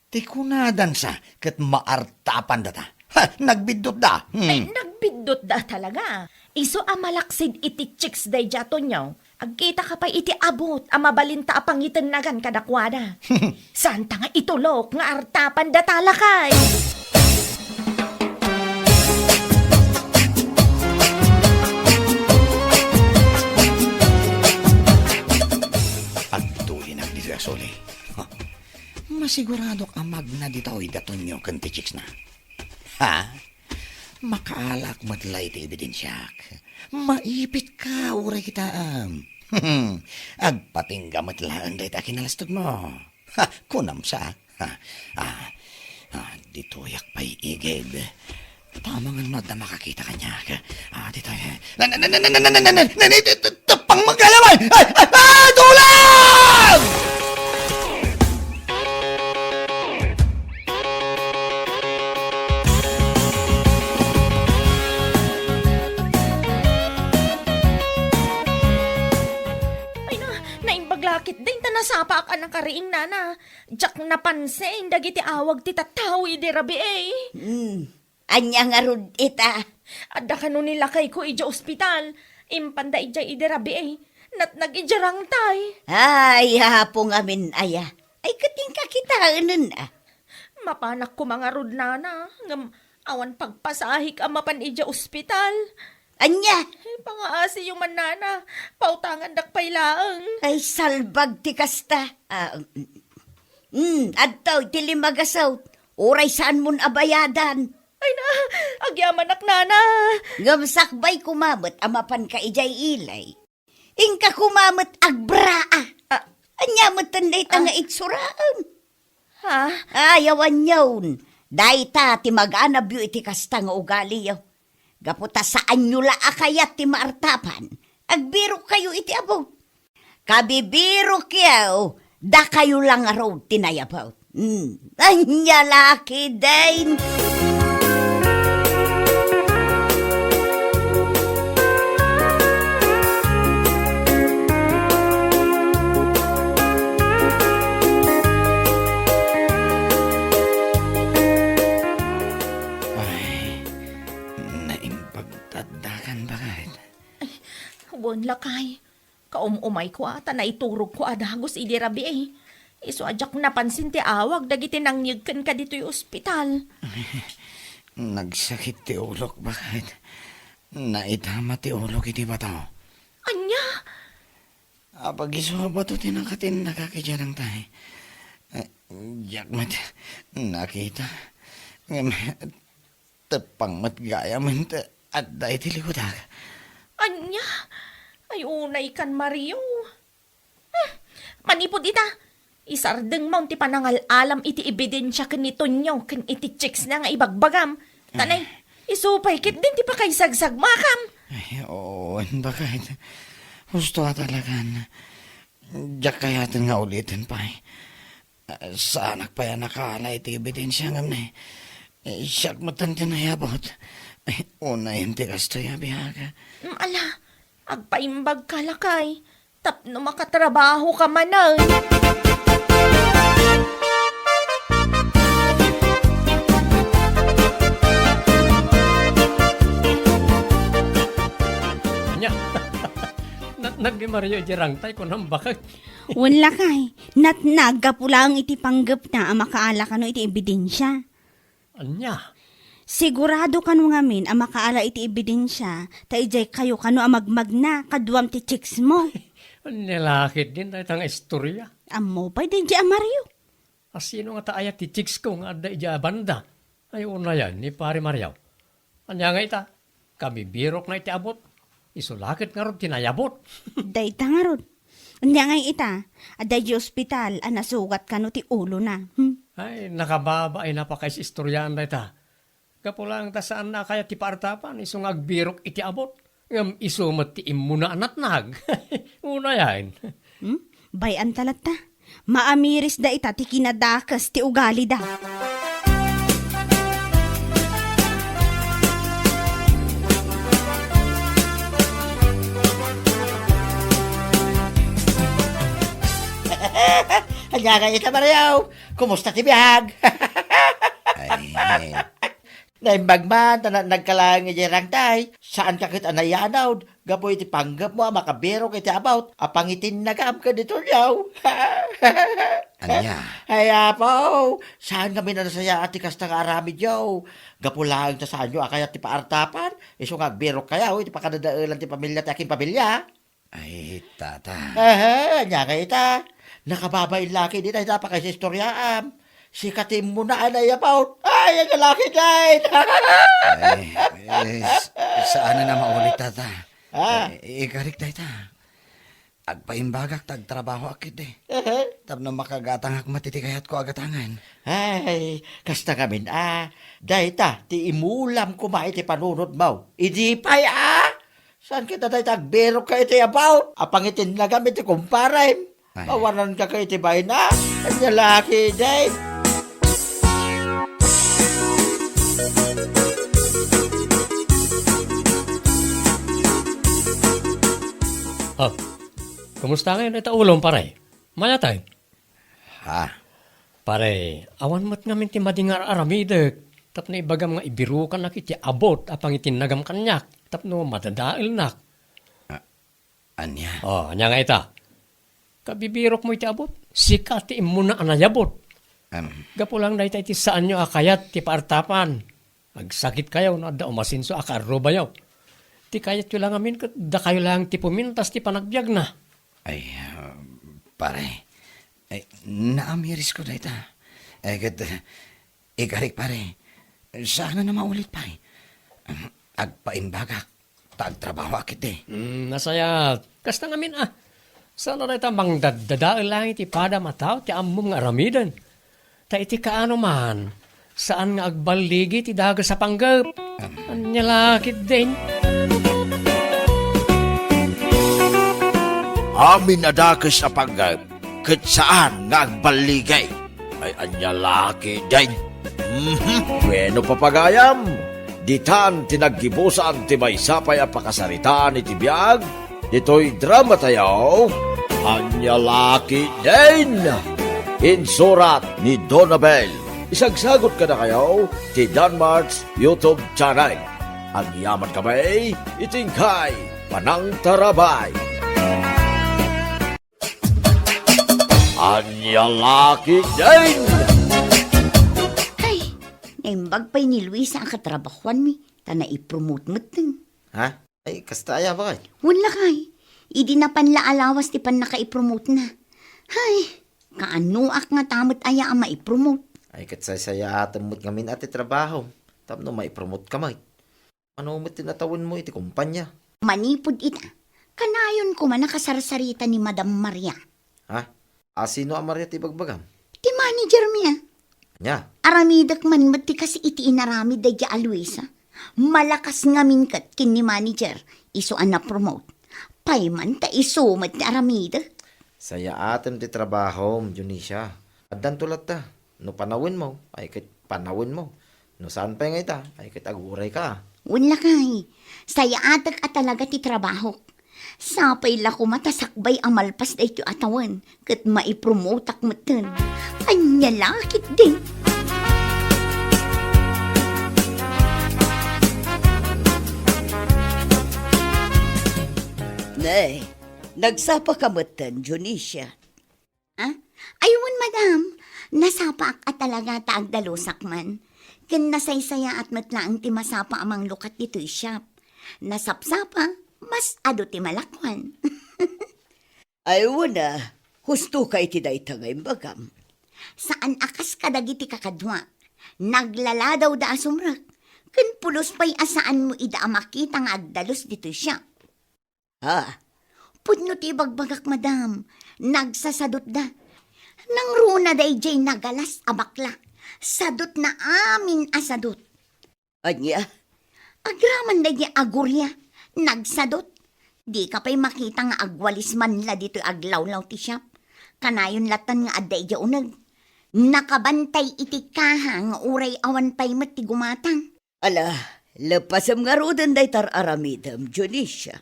Ti kunadan sa, kat maartapan data. Ha! Nagbidot da. Ay, nagbidot da talaga. Iso amalaksid iti chicks day jato nyo. Agkita ka pa iti abot, amabalinta apangitan nagan kadakwada. Saan ta nga itulok nga artapan da talakay? Agtuhin ang dito asoli. Masiguradok ang magna dito ay daton nyo kanti chicks na. Ha? makaalak madlay ti ebidensyak. Maipit ka, uray kita agpatingga matlaan day ta kinalastog mo. Ha, kunam sa. Dito yak pa'y igid. Tamang ano na makakita kanya. Dito tapang magkalaman! Tulang! Ay na, naimbaglakit din ta nasapa ka ng kariing nana. Jak napansin, dagiti awag ti tatawi di rabi eh. Anya nga rod ita. Adda ka nun nila kay ko ija ospital. Impanda ija idirabi eh. Nag-ijarang tay. Ay, hapong amin aya. Ay, kating kakitaan na. Mapanak ko mga rod nana. Ngam, awan pagpasahik ang mapan ija ospital. Anya, Ay, pangaasi yung manana. Pautangan dakpay laang. ay salbag ti kasta. Adto, tilimagasaw. Oray saan mon abayadan. Ay na, agyaman nana. Ngamsakbay kumamot amapan ka ijay ilay. Ingka kumamot agbraa. Anya mo tanday nga itsuraan. Ha? Ayawan yun. Day ta ti mag-anab yu iti kasta nga ugali yaw. Gaputa saan nyo la akayat ti maartapan. Agbiro kayo iti abot. Kabibiro kayo. Da kayo lang araw tinayabaw. Anya laki din. Naimpagtadakan bakit? Huwag lakay. Kaumumay ko ata na iturog ko adagos idirabi eh. Iso ajak napansin ti awag dagiti nangyagkan ka dito'y ospital. Nagsakit ti ulok bakit? Naitama ti ulok iti bataw. Anya? Apagiso ba to tinakatin nakakidyan ng tayo? Jakmat, nakita. Tepang matgaya man at dahi ti likodag. Anya? Ay unay kan Mario. Manipod ita. Isardeng mo ti panangal-alam iti ebidensya ken nito nyo ken iti chicks na nga ibagbagam. Tanay, isupay kit din ti pakaisagsag makam. Ay, oo, bakit? Gusto ka talagan. Diyak kayatan nga ulitin pa eh. Sa anak pa yan nakala iti ebidensya nga na eh. Siyak matan tinayabot. Una yun ti kasto ya bihaga. Ala, agpaimbag ka lakay. Tapno makatrabaho ka manay. Anya. Nag-Mario jirang tay ko nang bakit. Wala kay. Natnaga pula ang iti panggap na ang makaala kano iti ebidensya. Anya. Sigurado kano ngamin ang makaala iti ebidensya. Taijay kayo kano ang magmagna kaduam ti chicks mo. Nilakit din tayo tang istorya. Amo pa din di Mario. Sino nga taayat ti chicks ko nga ada ija banda. Ay una yan ni pare Mariaw. Anya nga ita. Kami birok na iti abot. Isulakit nga ron tinayabot. Day tangarod. Anya nga ita. Aday di ospital ang nasugat kano ti ulo na. Ay nakababa ay napakais istoryaan na ita. Kapulang ta saan na kaya ti paartapan. Iso nga agbirok iti abot. Ngam isumat ti imuna anatnag. Una yan. Bayan talat ta. Maamiris da ita ti kinadakas ti ugali da. Anya ka ita Mariaw. Kumusta ti biyag? Ay, Naimbag man, nagkalang ijirang tay. Saan ka kita nayanaw? Gapoy iti panggap mo, makabiro kiti about. Apangitin nagam ka dito niyaw. anya. Ay, po. Saan kami na nasaya at ikas na aramid yaw? Gapulang ta saan nyo, akaya ti paartapan. Iso nga, biro kaya, iti pakadadaalan ti pamilya, ti aking pamilya. Ay, tata. Anya ka ita. Nakababay laki din ay napakay sa istoryaam. sikatin mo na anay about. Ay, ang lalaki din. Saan na maulit tata? Ah. Ikarik tayo ta. Agpaimbagak tagtrabaho akit Tapno makagatang ak matitikayat ko agatangan. Ay, kasta kamin dayta, ti imulam ko iti panunod mo. Idi pay Saan kita dayta agbero ka iti about? Apangitin na gamit ti kumparay. Ay. Awanan ka kay iti bay na. Ang lalaki day. Oh, kumusta ngayon ito ulong pare? Maya tayo. Ha? Pare, awan mo't ngamin ti madingar aramidek. Tapno ibagam nga ibirukan na kiti abot apang itinagam kanyak. Tapno madadail nak. Anya? Oh, anya nga ita. Kabibirok mo iti abot. Sika ti imuna anayabot. Gapo lang na iti saan nyo akayat ti paartapan. Agsakit kayo na da umasinso akarro bayaw. Ti kayat yun lang amin da kayo lang ti pumintas ti panagbiag na. Ay, pare. Ay, naamiris ko dahil ta. Ay, ikarik pare. Sana na maulit pare. Agpaimbagak. Tagtrabaho akit Nasaya. Kasta ngamin Sana na ita mangdadadaal lang iti pada mataw ti ammong nga aramidan. Ta iti kaano man. Saan nga agbaligi ti daga sa panggap. Anya lakit din. Amin adakes sa panggap, ket saan nga agbaligay, ay anya laki day. Bueno papagayam, ditan tinaggibusan ti may sapay a pakasaritaan iti biag, dito'y drama tayaw, anya laki din. Insurat ni Donabel, isagsagot ka na kayo ti Danmarks YouTube channel. Ang yaman kamay, itingkay, panang tarabay. Anya laki din! Ay, naimbag pa'y ni Luisa ang katrabahuan mi. Ta na-ipromote mo tin. Ha? Ay, kastaya ba kay? Wala kay. Idi na panlaalawas ti pan naka-ipromote na. Ay, kaanuak nga tamot aya ang maipromote. Ay, katsay-saya atamot ngamin ati trabaho. Tapno maipromote ka may. Ano mo tinatawin mo iti kumpanya? Manipod ita. Kanayon ko man nakasarsarita ni Madam Maria. Ha? Sino ang Maria ti bagbagam? Ti manager miya. Nya? Aramidak man mati kasi iti inarami da ja Luisa. Malakas nga minkat kin ni manager. Iso an na promote. Payman ta iso mati aramida. Saya atem ti trabaho, Junisha. Addan tulat ta. No panawin mo, ay kit panawin mo. No saan pa nga ita, ay kit aguray ka. Wala kay. Saya atak at talaga ti trabaho. Sapay la ko matasakbay ang malpas da ito atawan. Kat maipromotak matan. Anya lakit din. Nay, nagsapa ka matan, Junisha. Ha? Ayun, madam. Nasapa at talaga taagdalusak man. Ken nasaysaya at matlaang ti masapa amang lukat dito shop. Nasapsapa, mas ado ti malakwan. Ayaw na, husto ka iti day tagay bagam. Saan akas kadagiti kakadwa? Naglala daw da asumrak. Ken pulos pa'y asaan mo ida makita nga agdalos dito siya. Ha? Pudno ti bagbagak, madam. Nagsasadot da. Nang runa day jay nagalas abakla. Sadot na amin asadot. Anya? Agraman day agurya. Nagsadot. Di ka pa'y makita nga agwalis man la dito aglawlaw ti shop. Kanayon latan nga aday ja unag. Nakabantay iti kaha nga uray awan pa'y mati gumatang. Ala, lepasam nga rodan day tar aramidam, Junisha.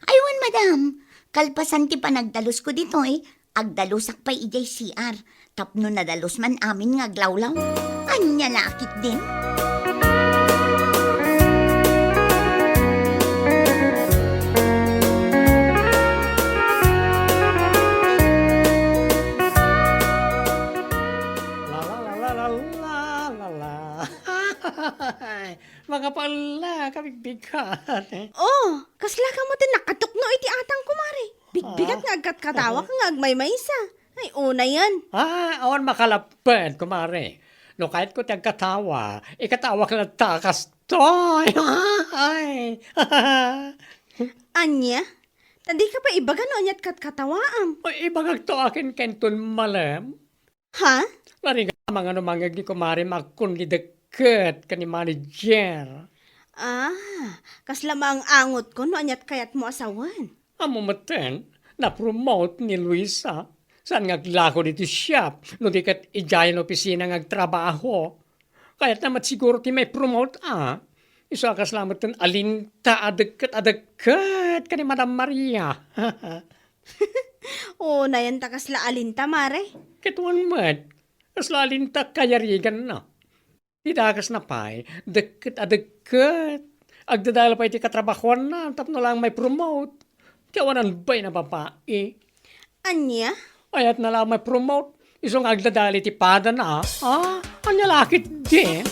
Aywan, madam. Kalpasan ti panagdalos ko dito agdalusak pa'y ijay CR. Tapno nadalos man amin nga aglawlaw. Anya lakit din. Mga pala, kabigbigat. Oh, kasla ka mo din nakatukno iti atang kumari. Bigbigat nga agkat katawa ka nga agmaymaysa. Ay, una yan. Awan makalapad, kumare. No kahit ko tiyang katawa, ikatawa ka na takas toy. Ay. Anya? Tadi ka pa ibaga no anyat kat katawaam. Ay, ibagag to akin kenton malam. Ha? Lari ka mga numangag ni kumare magkundi deket ka ni manager. Kas lamang angot ko no anyat kayat mo asawan. Amo maten, na-promote ni Luisa. Saan ngaglako dito shop, no di kat ijayan opisina ngagtrabaho. Kaya't naman siguro ti may promote Isa ka salamat ten alinta adagkat ka ni Madam Maria. O, nayan takas la alinta, mare. Kituan mat, kasla alinta kayarigan na. Tidakas na pa'y, deket adagkat. Agdadala pa iti katrabahuan na, tapno lang may promote. Tiyawanan ba'y na babae? Anya? Ayat na lang may promote. Isong agdadali ti pada na, Anya lakit din.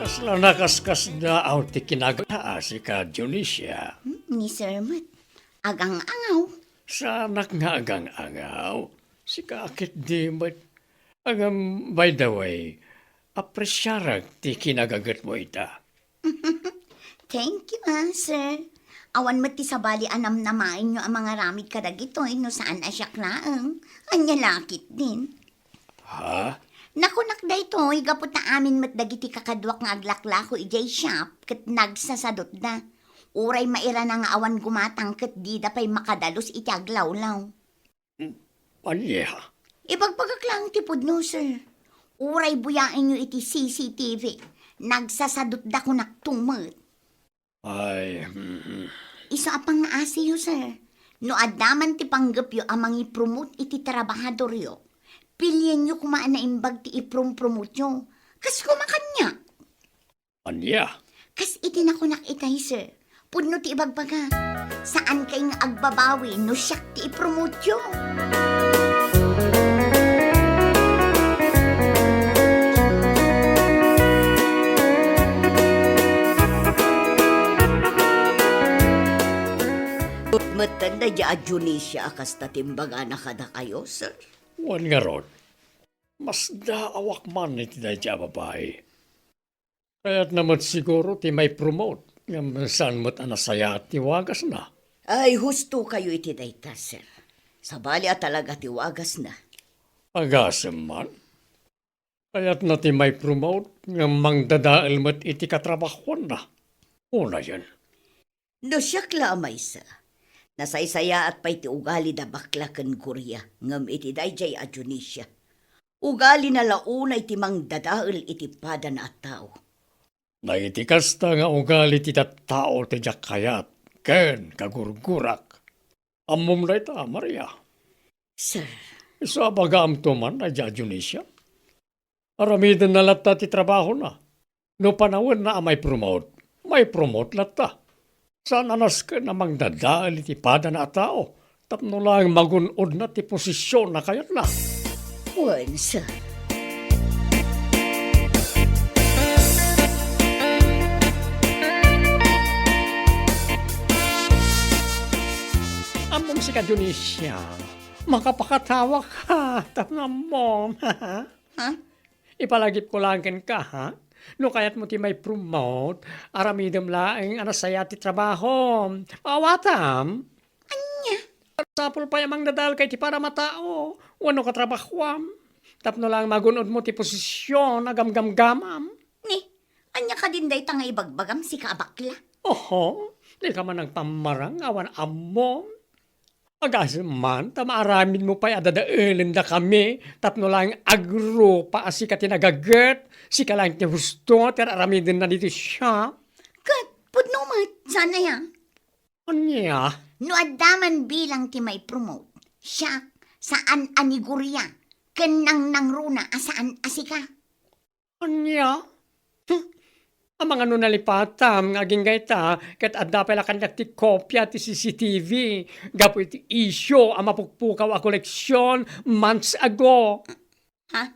Kasla nakaskas na aw ti si ka Dionisia. Ni Sir Mat, agang-angaw. Sanak nga agang-angaw. Si kakit di mat. By the way, apresyarag ti kinagagat mo ita. Thank you, sir. Awan mo ti sabali anam na main nyo ang mga ramid kadagito, no saan asyak naang. Anya lakit din. Ha? Nakunak da ito, igapot na amin matdagiti kakadwak nga aglaklako ijay shop, kat nagsasadot da. Uray maira na nga awan gumatang kat di da pa'y makadalos iti aglawlaw. Anya? Ibagpagaklang tipod no, sir. Uray buyain nyo iti CCTV. Nagsasadot da ko naktumot. Ay, Isa apang naasiyo, sir. No adaman ti panggapyo amang ipromote iti trabahador yo. Pilyen nyo kumaan na imbag ti iprom-promote nyo. Kas kumakanya. anya? Kas itinakunak itay, sir. Pudno ti ibagbaga. Saan kay nga agbabawi no siyak ti ipromote nyo? Matanda ja Dionisia kas tatimbaga na kada kayo, sir. Wan nga ron. Mas daawak man iti na dya babae. Kaya't naman siguro ti may promote. Nga saan mo't anasaya at tiwagas na. Ay, husto kayo iti dayta, sir. Sabali talaga tiwagas na. Agasam man. Kaya't na ti may promote. Nga mangdadaal mo't iti katrabahuan na. Una yan. No siyak lamay sa. Nasaysaya at pa'y ti ugali da bakla ken Korea. Ngam iti dayjay a Dionisia. Ugali na launa iti mangdadaal iti pada na at tao. Naitikasta nga ugali ti tao ti kayat. Ken kagurgurak. Amom na ita, Maria. Sir, Isa bagam to man na Dionisia. Aramidan na lata ti trabaho na. No panawin na may promote lata. Saan anas ka namang dadaal iti pada na tao. Tapno lang magunod na ti posisyon na kayat na. wan, sir. Amom si ka Dionisia. Makapakatawa ka. Tapno mo. Ha? Ipalagip ko lang ka, ha? No kayat mo ti may promote, aramidam laeng anasaya ti trabaho. Awatam. Anya? Sapul pa yamang dadal kay ti para matao. Wano ka trabahuam. Tapno lang magunod mo ti posisyon agamgamgamam. Ni, anya ka din day tanga ibagbagam si kaabakla. Oho, di ka man nagpamarang awan ammo. Agas man, tamaaramin mo pa'y adadaelin da kami, tapno lang agro pa si ka tinagagat, si ka lang ti husto, tiraramid din na dito siya. Kat, pudno mat, sana yan. Anya? No adaman bilang ti may promote. Siya, saan anigurya? Kenang nang runa, asaan asika? Anya? Ang mga nalipatam, aging gaita, kat adda pala kanyak ti kopya ti CCTV, gapo iti isyo, ang mapukpukaw a koleksyon months ago. Ha?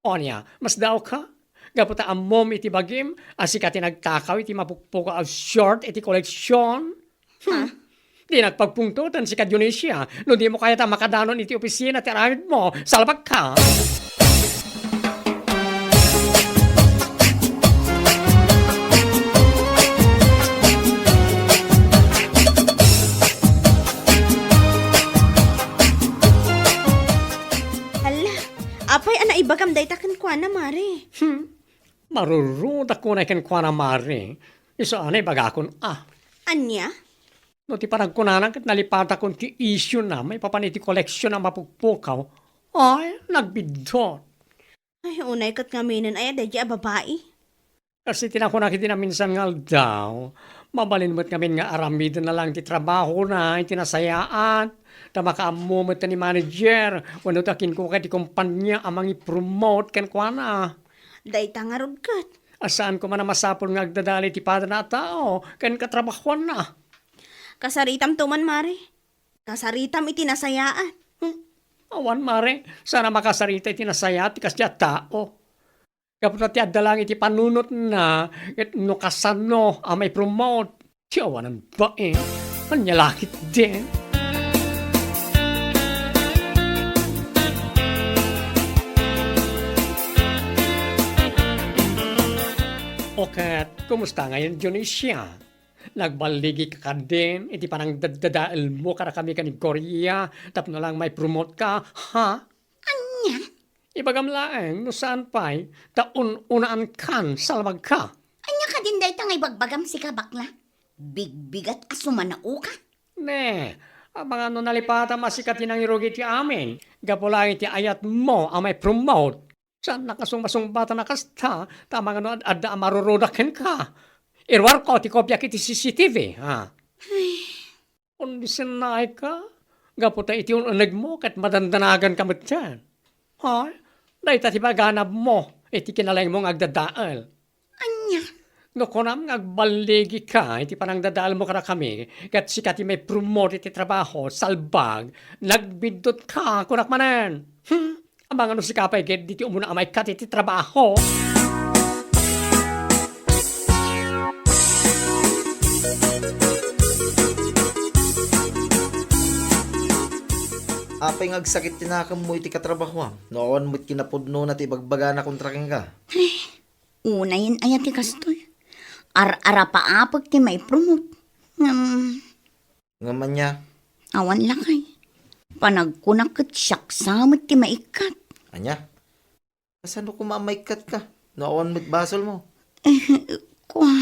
Anya, mas daw ka? Gaputa amom iti bagim, asikati nagtakaw iti mapukpuka of short iti koleksyon. Di nagpagpungtutan si Kadyonesia, no di mo kaya ta makadanon iti opisina ti aramid mo, salbag ka. Hala, apay ana ibagam daytakan kwa na, Mare. Marurud ako na ikan kwa na mari. Iso anay bagakon, Anya? no ti parang kunanan kat nalipata kon ti issue na may papaniti koleksyon na mapukpukaw. Ay, nagbidot. Ay, unay kat nga minin ay adadya babae. Kasi tinakunak iti na minsan nga daw, mabalinmot kami nga aramid na lang ti trabaho na, itinasayaan. Tamakaammumot ni manager, wano takin ko kay ti kumpanya amang i-promote ken kwa na. Dayta nga rod kat. Asaan ko man na masapol nga agdadali ti pada na tao, ken katrabahuan na. Kasaritam tuman, Mare. Kasaritam itinasayaan. Awan mare, sana makasarita iti nasaya ti kasya tao. Kapag ti adalang iti panunot na, et no kasano amay promote, ti awanan ba Anyalakit din. Okay, kumusta ngayon, Dionisia? Nagbaligi ka din, iti parang dadadaal mo kara kami ka ni Korea, tapno lang may promote ka, ha? Anya? Ibagam laeng, no saan pa'y, taun-unaan kan, salwag ka. Anya ka din dahi tangay bagbagam si kabakla? Bigbigat asuman na uka? Ne, abang ano nalipata masikat inang irugi ti amin, gapulay ti ayat mo ang may promote. Saan nakasumbasumbata na kasta, tamang ano adda marurudakin ka. Irwar ko, ti kopya kiti CCTV, ha? Kundi sinay ka, gaputa iti ununag mo, kat madandanagan ka mo dyan. Ha? Dahil tati baganap mo, iti kinalang mong agdadaal. Anya? No, kunam agbaligi ka, iti parang dadaal mo kara kami, kat sikati may promote iti trabaho, salbag, nagbidot ka, kunak manan. Abang ano si kapay, get diti umuna amay kat iti trabaho. Apay ngagsakit tinakam mo iti katrabaho. Noon mo't kinapudno na ti bagbaga na kontraking ka. Unayin ay ti kastoy. Ar-ara paapag ti may promote. Ngaman niya, Awan lakay. Panagkunak kat siyak samot ti maikat. anya? Kasano kumamaikat ka? Noon mo't basol mo. Kwa.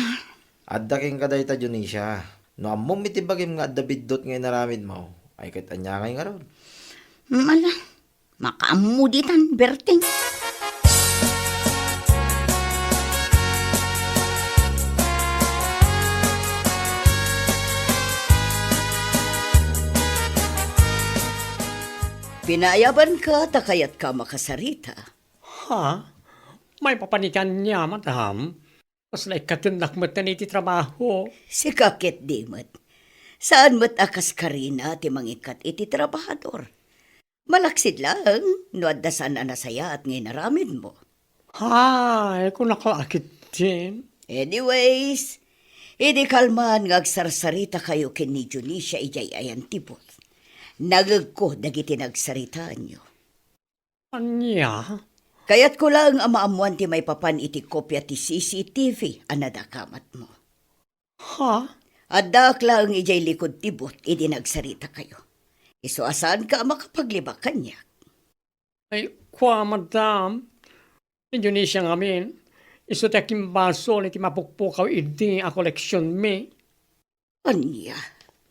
Adda king kaday ta Dionisia. No amom iti bagim nga adda biddot ngay naramid mo. Ay kat anya ngay nga ron. Mala. Makaamuditan, berting. Pinayaban ka, takayat ka makasarita. Ha? May papanikan niya, madam. Mas like katunak mo iti trabaho. Si kakit dimot. Saan mo't akas ka rin ti mangikat iti trabahador? Malaksid lang, no addasan na nasaya at ngayon naramid mo. Hay, kung nakalakit din. Anyways, hindi kalman ngagsarsarita kayo ken ni Dionisia ijay ayan tibot. Nagag ko dagiti nagsaritaan nyo. Anya? Kaya't ko lang amaamuan ti may papan iti kopya ti CCTV anadakamat mo. Ha? Adak lang ijay likod tibot iti nagsarita kayo. Iso asan ka makapaglibak kanya? Ay, kwa, madam. Indonesia ngamin. Iso takim baso iti mapukpukaw idi a koleksyon me. Anya?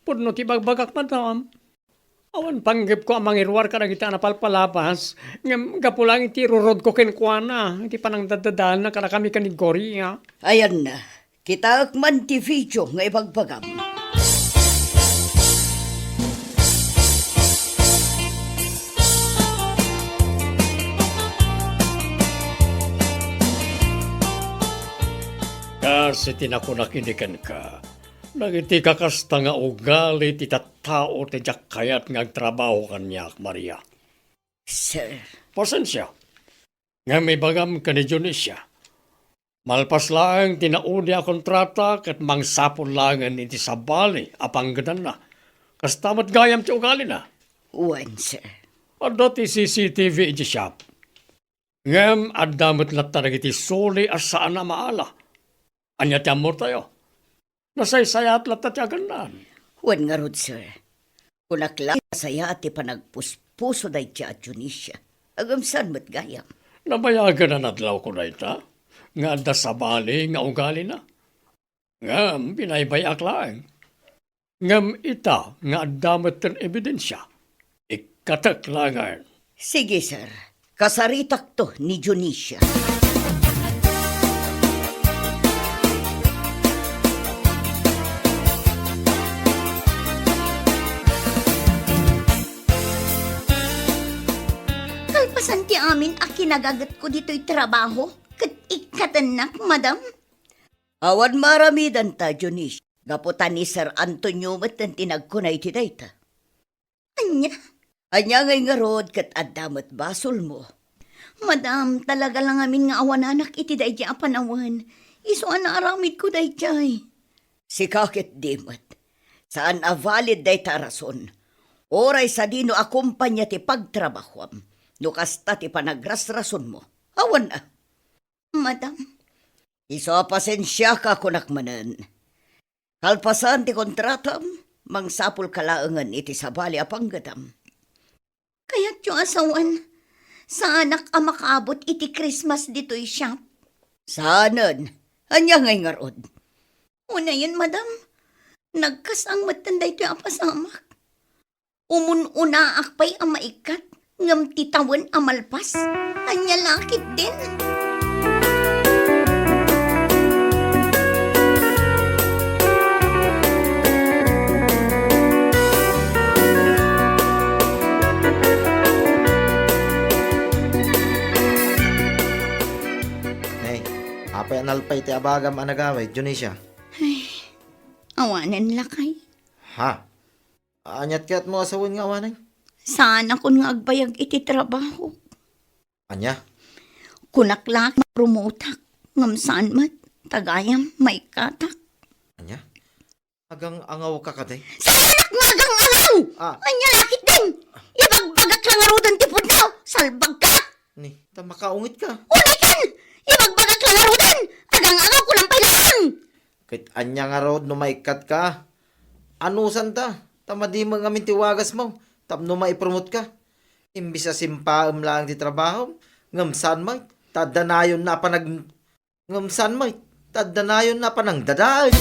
Pudno ti bagbagak, madam. Awan panggip ko amang irwar ka na kita napalpalabas. Ngam gapulang iti rurod ko kenkwana. Iti panang dadadal na kala kami kanigorya. Ayan na, kita akman ti video nga ibagbagam. Kasi tinakunakinikan ka. Nagiti kakasta nga ugali ti tattao ti kayat nga agtrabaho kanyak, Maria. Sir, Pasensya. Nga may bagam ka ni Dionisia. Malpas lang tinaudi a kontrata ket mangsapol langan iti sabali apanggedan na. Kas tamat gayam ti ugali na. Wan, sir. Adda ti CCTV iti shop. Ngem addamot latta iti soli asaan na maala. Anya ti amor tayo. Nasaysayat latta ti aganan. Wan nga rod, sir. Kunakla saya ti panagpuspuso day ti at Junisha. Agamsan mo't gayam. Nabayagan na nadlaw ko na ita. Nga adda sabali nga ugali na. Ngem binaybayak lang. Ngem ita nga addamot ten ebidensya. Ikatak langan. Sige, sir. Kasaritak to ni Junisha. Kalpasan ti amin a kinagagat ko dito'y trabaho. Kat ikatanak, madam. Awan maramidan ta, Junisha. Gaputan ni Sir Antonio mat ang tinagkunay ti dayta. Anya? Anya ngay nga rod kat addamat basol mo. Madam, talaga lang amin nga awan anak iti day di apanawan. Iso na aramid ko day jay. Si kakit dimat. Saan a valid day ta rason. Oray sa dino akumpanya ti pagtrabahwam. No kasta ti panagrasrason mo. Awan na. Madam, Iso pasensya ka kunakmanan. Kalpasan ti kontratam, mangsapul kalaangan iti sabali apanggadam. kaya't yung asawan, sa anak a makaabot iti Christmas dito'y shop. Saanan, anya ngay nga rod. Una yun, madam. Nagkasang matanday ito yung pasamak. Umun-una akpay ang maikat, ngam titawan amalpas. Anya lakit din. Apay analpay ti abagam anagaway, Junisha. Awanan lakay. Ha? Anyat ka't mo asawin nga awanay? Saan ako nga agbayag iti trabaho? Anya? Kunaklak promotak. Ngam saan mat, tagayam, may katak. Anya? Agang angaw ka kaday? Sa anak nga agang alaw! Ah. Anya lakit din! Ibagbagak lang arudan tipod na! Salbag ka! Ni, makaungit ka. Unay kan! Ibagbagak lang arudan! Agang alaw ko lang pailang! Kahit anya nga rod no maikat ka. Anusan ta? Tamadi mo ngamin tiwagas mo. Tapno maipromote ka. Imbis sa simpaam lang ti trabaho. Ngamsan mo. Tadanayon na pa nag... Ngamsan mo. Tadanayon na pa nang dadaan.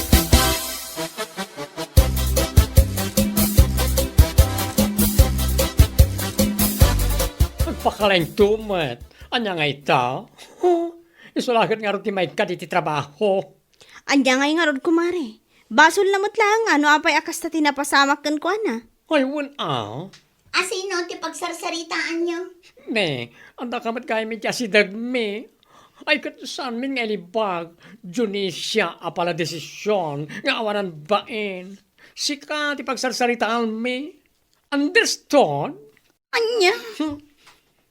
Pagpakalaing tumat. Anya nga ita? Isulakit nga rin ti maikat iti trabaho. Anya ngay nga rod kumare. Basol lamot lang, ano apay akas ta tinapasamak kan ko na. Ay, wala. Asino ti pagsarsaritaan nyo? Me, anda kamat kaya mi si Dagme. Ay, katusan min nga libag. Junisya, apala desisyon. Nga awanan bain. Sika, ti pagsarsaritaan me. Understood? Anya?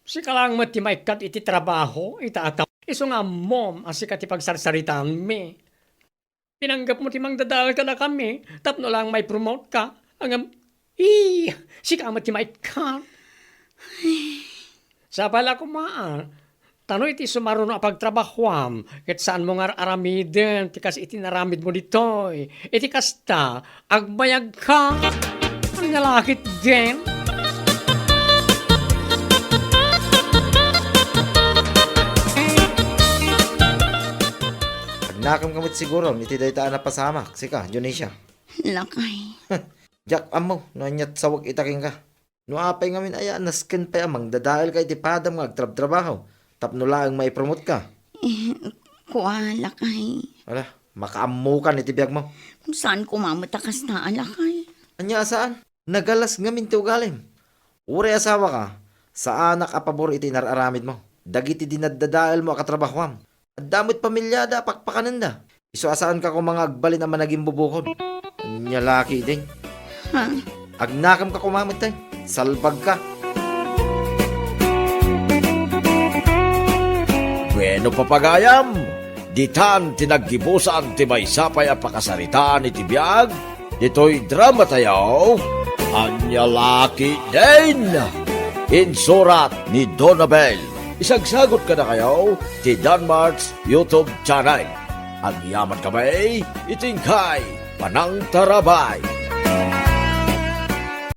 Sika lang mo ti maikat iti trabaho. Itaataw. Iso nga mom, asika ti pagsarsaritaan me. Pinanggap mo ti mang dadal ka na kami. Tapno lang may promote ka. Hanggang, sika mo ti maikat. Sa pala kumaan, tanoy iti sumaruno a pagtrabahuam, ket saan mo nga aramiden, tikas iti naramid mo ditoy, iti kasta, agbayag ka, ang nalakit din. Agnakam kamit siguro, iti daytaan na pasamak. Sika, Junisha. Lakay. Jak amo, no anyat sawag itaking ka. No apay ngamin aya, naskin pa amang dadaal kay tipadam nga agtrab-trabaho. Tapno lang may promote ka. Kuha, lakay. Wala, makaamukan iti biyag mo. Saan kumamatakas na lakay? Anya saan? Nagalas ngamin ti ugalim. Uri asawa ka, sa anak a pabor iti nararamid mo. Dagiti dinadadaal mo akatrabahwam. At damot pamilyada, pakpakananda. Iso asaan ka kung mga agbalin na managing bubukod. Anya laki din. Ha? Agnakam ka kumamit tayo. Salbag ka. Bueno, papagayam, ditan tinaggibusan ti may sapay a pakasaritaan iti biyag, dito'y drama tayaw, Anya Laki din! Insurat ni Donabel. Isagsagot ka na kayo ti Danmarks YouTube channel. Ang yaman kamay, itingkay, panang tarabay.